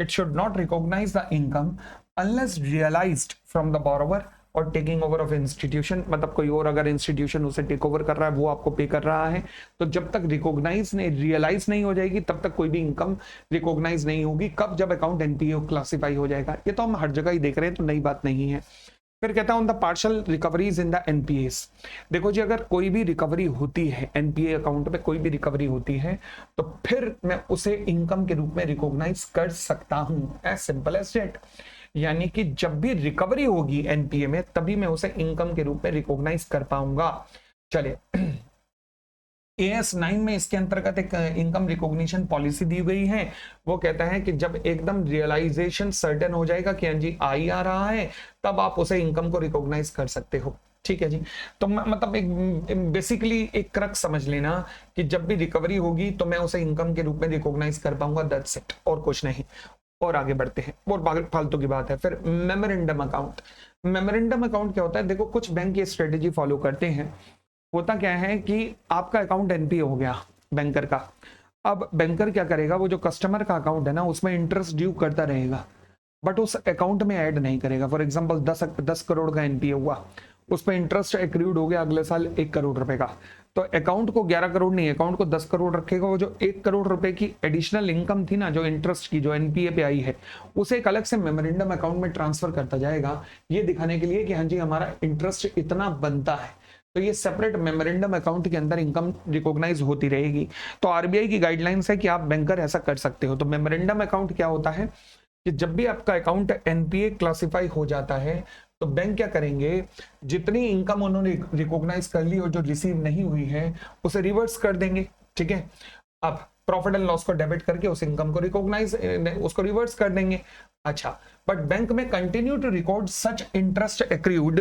it should not recognise the income unless realised from the borrower or taking over of institution. मतलब कोई और अगर इंस्टीट्यूशन उसे टेक ओवर कर रहा है, वो आपको पे कर रहा है, तो जब तक रिकॉग्नाइज नहीं, रियलाइज नहीं हो जाएगी, तब तक कोई भी इनकम रिकॉग्नाइज नहीं होगी. कब? जब अकाउंट एनपीए क्लासिफाई हो जाएगा. ये तो हम हर जगह ही देख रहे हैं, तो नई बात नहीं है. फिर कहता है on the partial recoveries in the NPS. देखो जी, अगर कोई भी रिकवरी होती है एनपीए अकाउंट पे, कोई भी रिकवरी होती है तो फिर मैं उसे इनकम के रूप में रिकॉग्नाइज कर सकता हूं, एज सिंपल एज दैट। यानी कि जब भी रिकवरी होगी एनपीए में तभी मैं उसे इनकम के रूप में रिकॉग्नाइज कर पाऊंगा। चलिए, AS9 में इसके अंतर्गत एक इनकम रिकॉग्निशन पॉलिसी दी गई है। वो कहता है कि जब एकदम रियलाइजेशन सर्टेन हो जाएगा कि हाँ जी आई आ रहा है, तब आप उसे इनकम को रिकॉग्नाइज कर सकते हो। ठीक है जी। तो मतलब एक बेसिकली एक क्रक समझ लेना कि जब भी रिकवरी होगी तो मैं उसे इनकम के रूप में रिकॉग्नाइज कर पाऊंगा, दैट्स इट, और कुछ नहीं। और आगे बढ़ते हैं, और फालतू की बात है। फिर मेमोरेंडम अकाउंट। मेमोरेंडम अकाउंट क्या होता है? देखो, कुछ बैंक ये स्ट्रेटेजी फॉलो करते हैं। होता क्या है कि आपका अकाउंट एनपीए हो गया बैंकर का। अब बैंकर क्या करेगा, वो जो कस्टमर का अकाउंट है ना उसमें इंटरेस्ट ड्यू करता रहेगा, बट उस अकाउंट में ऐड नहीं करेगा। फॉर एग्जांपल 10 करोड़ का एनपीए हुआ, उस पर इंटरेस्ट एक्रूड हो गया अगले साल 1 करोड़ रुपए का, तो अकाउंट को 11 करोड़ नहीं, अकाउंट को 10 करोड़ रखेगा। वो जो 1 करोड़ रुपए की एडिशनल इनकम थी ना, जो इंटरेस्ट की, जो एनपीए पे आई है, उसे एक अलग से मेमोरेंडम अकाउंट में ट्रांसफर करता जाएगा, ये दिखाने के लिए कि हाँ जी हमारा इंटरेस्ट इतना बनता है। तो ये सेपरेट मेमोरेंडम अकाउंट के अंदर इनकम रिकॉग्नाइज होती रहेगी। तो आरबीआई की गाइडलाइंस है कि आप बैंकर ऐसा कर सकते हो। तो मेमोरेंडम अकाउंट क्या होता है कि जब भी आपका अकाउंट एनपीए क्लासिफाई हो जाता है तो बैंक क्या करेंगे, जितनी इनकम उन्होंने रिकॉग्नाइज कर ली और जो रिसीव नहीं हुई है उसे रिवर्स कर देंगे। ठीक है, अब प्रॉफिट एंड लॉस को डेबिट करके उस इनकम को रिकॉग्नाइज, उसको रिवर्स कर देंगे। अच्छा, बट बैंक में continue to record such interest accrued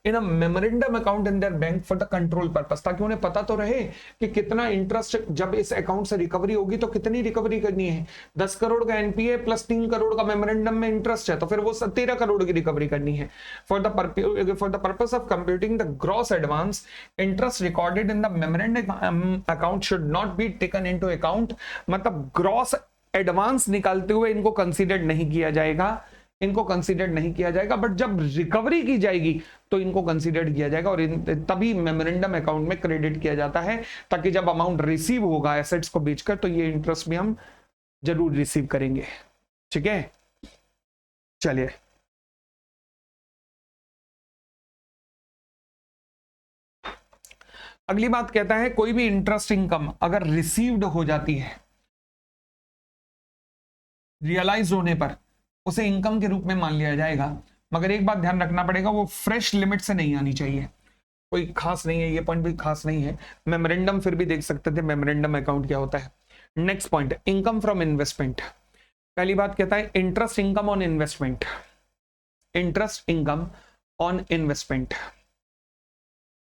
in a memorandum account in their bank for the control purpose, ताकि उन्हें पता तो रहे कि कितना इंटरेस्ट जब इस अकाउंट से रिकवरी होगी तो कितनी रिकवरी करनी है। 10 करोड़ का एनपीए प्लस 3 करोड़ का मेमोरेंडम में इंटरेस्ट है, तो फिर वो 13 करोड़ की रिकवरी करनी है। For the purpose of computing the gross advance interest recorded in the memorandum account should not be taken into account. मतलब ग्रॉस एडवांस निकालते हुए इनको कंसीडर नहीं किया जाएगा, इनको कंसीडर नहीं किया जाएगा, बट जब रिकवरी की जाएगी तो इनको कंसीडर किया जाएगा और तभी मेमोरेंडम अकाउंट में क्रेडिट किया जाता है, ताकि जब अमाउंट रिसीव होगा एसेट्स को बेचकर तो ये इंटरेस्ट भी हम जरूर रिसीव करेंगे। ठीक है, चलिए अगली बात कहता है कोई भी इंटरेस्ट इनकम अगर रिसीव्ड हो जाती है रियलाइज होने पर उसे इनकम के रूप में मान लिया जाएगा, मगर एक बात ध्यान रखना पड़ेगा, वो फ्रेश लिमिट से नहीं आनी चाहिए। कोई खास नहीं है, ये पॉइंट भी खास नहीं है। मेमोरेंडम फिर भी देख सकते थे मेमोरेंडम अकाउंट क्या होता है। Next point, income from investment. पहली बात कहता है interest income on investment, interest income on investment.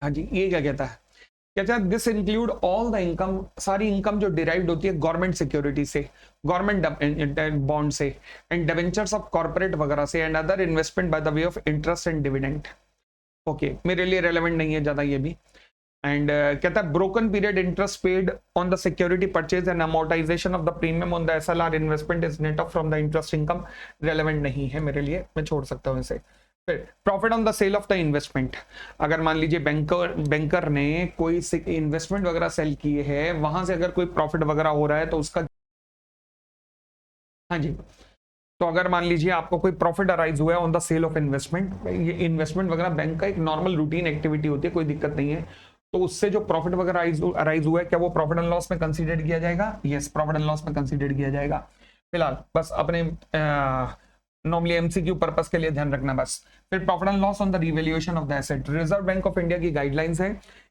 हाँ जी, ये क्या कहता है? कहता है this include all the income, सारी इनकम जो डिराइव्ड होती है गवर्नमेंट सिक्योरिटी से, गवर्नमेंट बॉन्ड से, एंड डिबेंचर्स ऑफ कॉर्पोरेट वगैरह से, and other investment by the way of interest and dividend. Okay, मेरे लिए रेलेवेंट नहीं है ज्यादा ये भी। एंड कहता है broken period interest paid on the security purchase and amortisation of the premium on the SLR investment is net of from the interest income. Relevant नहीं है मेरे लिए, मैं छोड़ सकता हूँ इसे। फिर profit on the sale of the investment. अगर मान लीजिए बैंकर ने कोई इन्वेस्टमेंट वगैरह सेल किए है, वहां से अगर कोई प्रॉफिट वगैरह हो रहा है तो उसका, हाँ जी, तो अगर मान लीजिए आपको कोई प्रॉफिट अराइज हुआ है on the sale of investment, ये इन्वेस्टमेंट वगैरह बैंक का एक नॉर्मल रूटीन एक्टिविटी होती है, कोई दिक्कत नहीं है, तो उससे जो प्रॉफिट वगैरह अराइज हुआ है क्या वो प्रॉफिट एंड लॉस में कंसीडर किया जाएगा? यस, प्रॉफिट एंड लॉस में कंसीडर किया जाएगा। फिलहाल बस अपने नॉर्मली एमसीक्यू पर्पस के लिए ध्यान रखना बस। फिर profit and loss on the revaluation of the asset. Reserve Bank of India की गाइडलाइंस है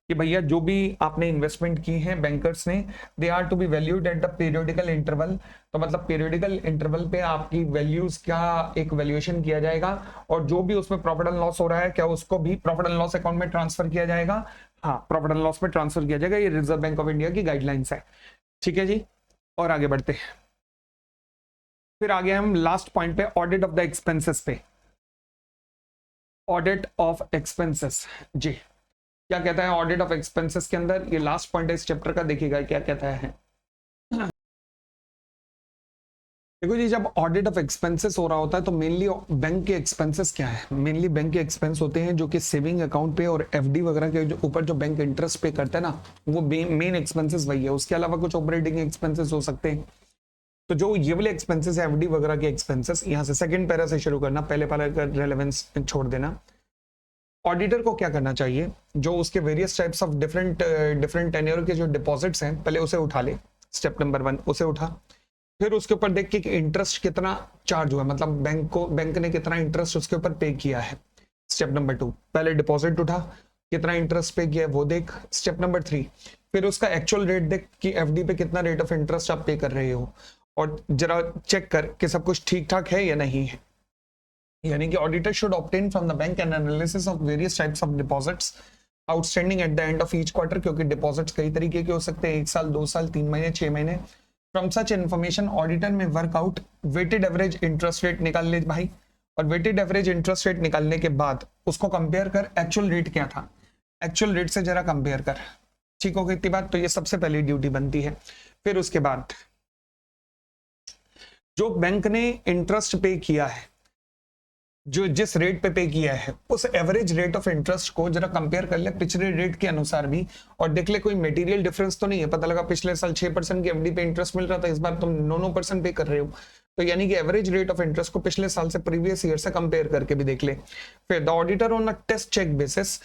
कि भैया जो भी आपने इन्वेस्टमेंट की है बैंकर्स ने, they are to be valued at the periodical interval. तो मतलब पीरियोडिकल इंटरवल पे आपकी वैल्यूज का एक वैल्यूएशन किया जाएगा, और जो भी उसमें प्रॉफिट एंड लॉस हो रहा है क्या उसको भी प्रॉफिट एंड लॉस अकाउंट में ट्रांसफर किया जाएगा? हाँ, प्रॉफिट एंड लॉस में ट्रांसफर किया जाएगा। ये रिजर्व बैंक ऑफ इंडिया की गाइडलाइंस है। ठीक है जी, और आगे बढ़ते हैं। फिर आगे हम लास्ट पॉइंट पे, ऑडिट ऑफ द एक्सपेंसेस पे। ऑडिट ऑफ एक्सपेंसेस जी, क्या कहता है ऑडिट ऑफ एक्सपेंसेस के अंदर? ये लास्ट पॉइंट है इस चैप्टर का, देखिएगा क्या कहता है। देखो जी, जब ऑडिट ऑफ एक्सपेंसेस हो रहा होता है तो मेनली बैंक के एक्सपेंसेस क्या है? मेनली बैंक के एक्सपेंस होते हैं जो कि सेविंग अकाउंट पे और एफडी वगैरह के ऊपर जो बैंक इंटरेस्ट पे करता है ना, वो मेन एक्सपेंसेस वही है। उसके अलावा कुछ ऑपरेटिंग एक्सपेंसेस हो सकते हैं। तो जो ये वाले एक्सपेंसेस है एफडी वगैरह के एक्सपेंसेस, यहाँ से सेकंड पैरा से शुरू करना, पहले पैरा का रेलेवेंस छोड़ देना। ऑडिटर को क्या करना चाहिए, जो उसके various types of different different tenure के जो डिपॉजिट्स हैं पहले उसे उठा ले, स्टेप नंबर 1 उसे उठा। फिर उसके ऊपर देख कि इंटरेस्ट कितना चार्ज हुआ, मतलब बैंक ने कितना इंटरेस्ट उसके ऊपर पे किया है। स्टेप नंबर 2 पहले डिपॉजिट उठा, कितना इंटरेस्ट पे किया है वो देख। स्टेप नंबर 3 फिर उसका एक्चुअल रेट देख कि एफडी पे कितना रेट ऑफ इंटरेस्ट आप पे कर रहे हो, और जरा चेक कर कि सब कुछ ठीक ठाक है या नहीं है। यानी कि auditor should obtain from the bank N analysis of various types of deposits outstanding at the end of each quarter, क्योंकि डिपॉजिट्स कई तरीके के हो सकते हैं, 1 साल 2 साल 3 महीने 6 महीने। फ्रॉम सच इन्फॉर्मेशन ऑडिटर में work out weighted average interest rate निकाल ले भाई, और वेटेड एवरेज इंटरेस्ट रेट निकालने के बाद उसको कंपेयर कर एक्चुअल रेट क्या था, एक्चुअल रेट से जरा कंपेयर कर। ठीक हो गई इतनी बात, तो ये सबसे पहली ड्यूटी बनती है। फिर उसके बाद जो बैंक ने इंटरेस्ट पे किया है, जो जिस रेट पे किया है, उस एवरेज रेट ऑफ इंटरेस्ट को जरा कंपेयर कर ले पिछले रेट के अनुसार भी, और देख ले कोई मटेरियल डिफरेंस तो नहीं है। पता लगा पिछले साल 6% की एफडी पे इंटरेस्ट मिल रहा था, इस बार तुम 9% पे कर रहे हो, तो यानी कि एवरेज रेट ऑफ इंटरेस्ट को पिछले साल से प्रीवियस ईयर से कंपेयर करके भी देख ले। फिर the auditor on a test check basis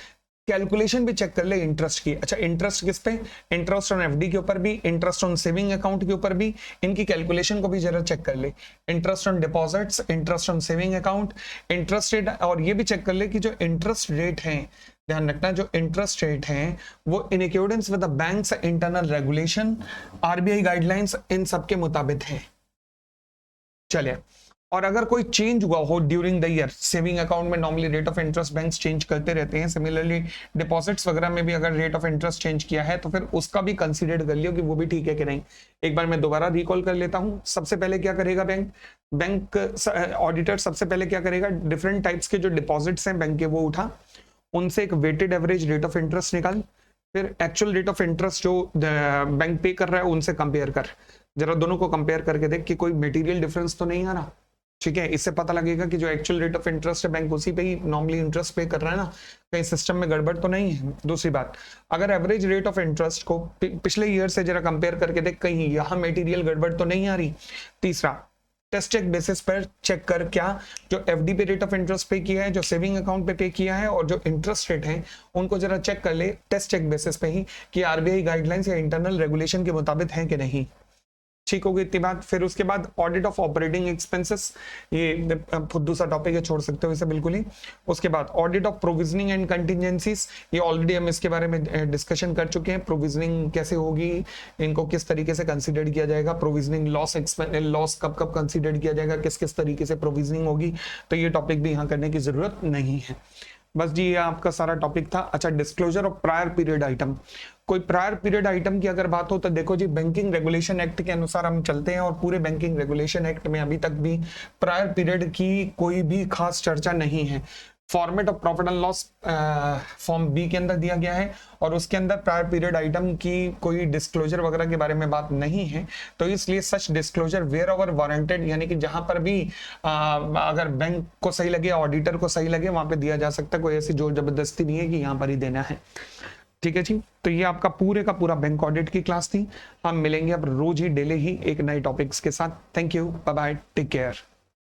calculation भी चेक कर ले इंटरेस्ट की। अच्छा, इंटरेस्ट किस पे, इंटरेस्ट ऑन एफडी के ऊपर भी, इंटरेस्ट ऑन सेविंग अकाउंट के ऊपर भी, इनकी कैलकुलेशन को भी जरा चेक कर ले। Interest on deposits, interest on saving account, interest rate, और ये भी चेक कर ले कि जो इंटरेस्ट रेट है, ध्यान रखना जो इंटरेस्ट रेट है वो in accordance with the bank's internal regulation, RBI guidelines, इन सब के मुताबिक है। चलिए, और अगर कोई चेंज हुआ हो during the year, saving account में normally rate of interest banks change करते रहते हैं, सिमिलरली डिपॉजिट्स वगैरह में भी अगर रेट ऑफ इंटरेस्ट चेंज किया है तो फिर उसका भी कंसीडर कर लियो कि वो भी ठीक है कि नहीं। एक बार मैं दोबारा रिकॉल कर लेता हूं। सबसे पहले क्या करेगा बैंक ऑडिटर सबसे पहले क्या करेगा, डिफरेंट टाइप्स के जो डिपॉजिट्स हैं बैंक के वो उठा, उनसे एक weighted average rate of interest निकाल, फिर एक्चुअल रेट ऑफ इंटरेस्ट जो बैंक पे कर रहा है उनसे कंपेयर कर, जरा दोनों को कंपेयर करके देख कि कोई मटेरियल डिफरेंस तो नहीं आ रहा। ठीक है, इससे पता लगेगा कि जो एक्चुअल रेट ऑफ इंटरेस्ट है बैंक उसी पे ही नॉर्मली इंटरेस्ट पे कर रहा है ना, कहीं सिस्टम में गड़बड़ तो नहीं है। दूसरी बात, अगर एवरेज रेट ऑफ इंटरेस्ट को पिछले ईयर से जरा कंपेयर करके देख कहीं यहाँ मटेरियल गड़बड़ तो नहीं आ रही। तीसरा, टेस्ट चेक बेसिस पर चेक कर क्या जो एफडी पे रेट ऑफ इंटरेस्ट पे किया है, जो सेविंग अकाउंट पे किया है, और जो इंटरेस्ट रेट है उनको जरा चेक कर ले टेस्ट चेक बेसिस पे ही कि आरबीआई गाइडलाइंस या इंटरनल रेगुलेशन के मुताबिक है कि नहीं। ठीक होगी इतनी बात। फिर उसके बाद ऑडिट ऑफ ऑपरेटिंग एक्सपेंसेस, ये फुद्दू सा टॉपिक है, छोड़ सकते हो इसे बिल्कुल ही। उसके बाद audit of provisioning and contingencies, ये ऑलरेडी हम इसके बारे में डिस्कशन कर चुके हैं। प्रोविजनिंग कैसे होगी, इनको किस तरीके से कंसीडर किया जाएगा, प्रोविजनिंग लॉस कब कब कंसीडर किया जाएगा, किस किस तरीके से प्रोविजनिंग होगी, तो ये टॉपिक भी यहाँ करने की जरूरत नहीं है। बस जी ये आपका सारा टॉपिक था। अच्छा, disclosure of prior period item, कोई प्रायर पीरियड आइटम की अगर बात हो तो देखो जी, बैंकिंग रेगुलेशन एक्ट के अनुसार हम चलते हैं, और पूरे बैंकिंग रेगुलेशन एक्ट में अभी तक भी प्रायर पीरियड की कोई भी खास चर्चा नहीं है। Format of profit and loss form B के अंदर दिया गया है, और उसके अंदर प्रायर पीरियड आइटम की कोई डिस्क्लोजर वगैरह के बारे में बात नहीं है, तो इसलिए सच डिस्क्लोजर वेयर ओवर वारंटेड, यानी कि जहां पर भी अगर बैंक को सही लगे, ऑडिटर को सही लगे, वहां पे दिया जा सकता है, कोई ऐसी जोर जबरदस्ती नहीं है कि यहाँ पर ही देना है। ठीक है जी, तो ये आपका पूरे का पूरा बैंक ऑडिट की क्लास थी। हम मिलेंगे अब रोज ही डेली ही एक नए टॉपिक्स के साथ। Thank you, bye bye, take care.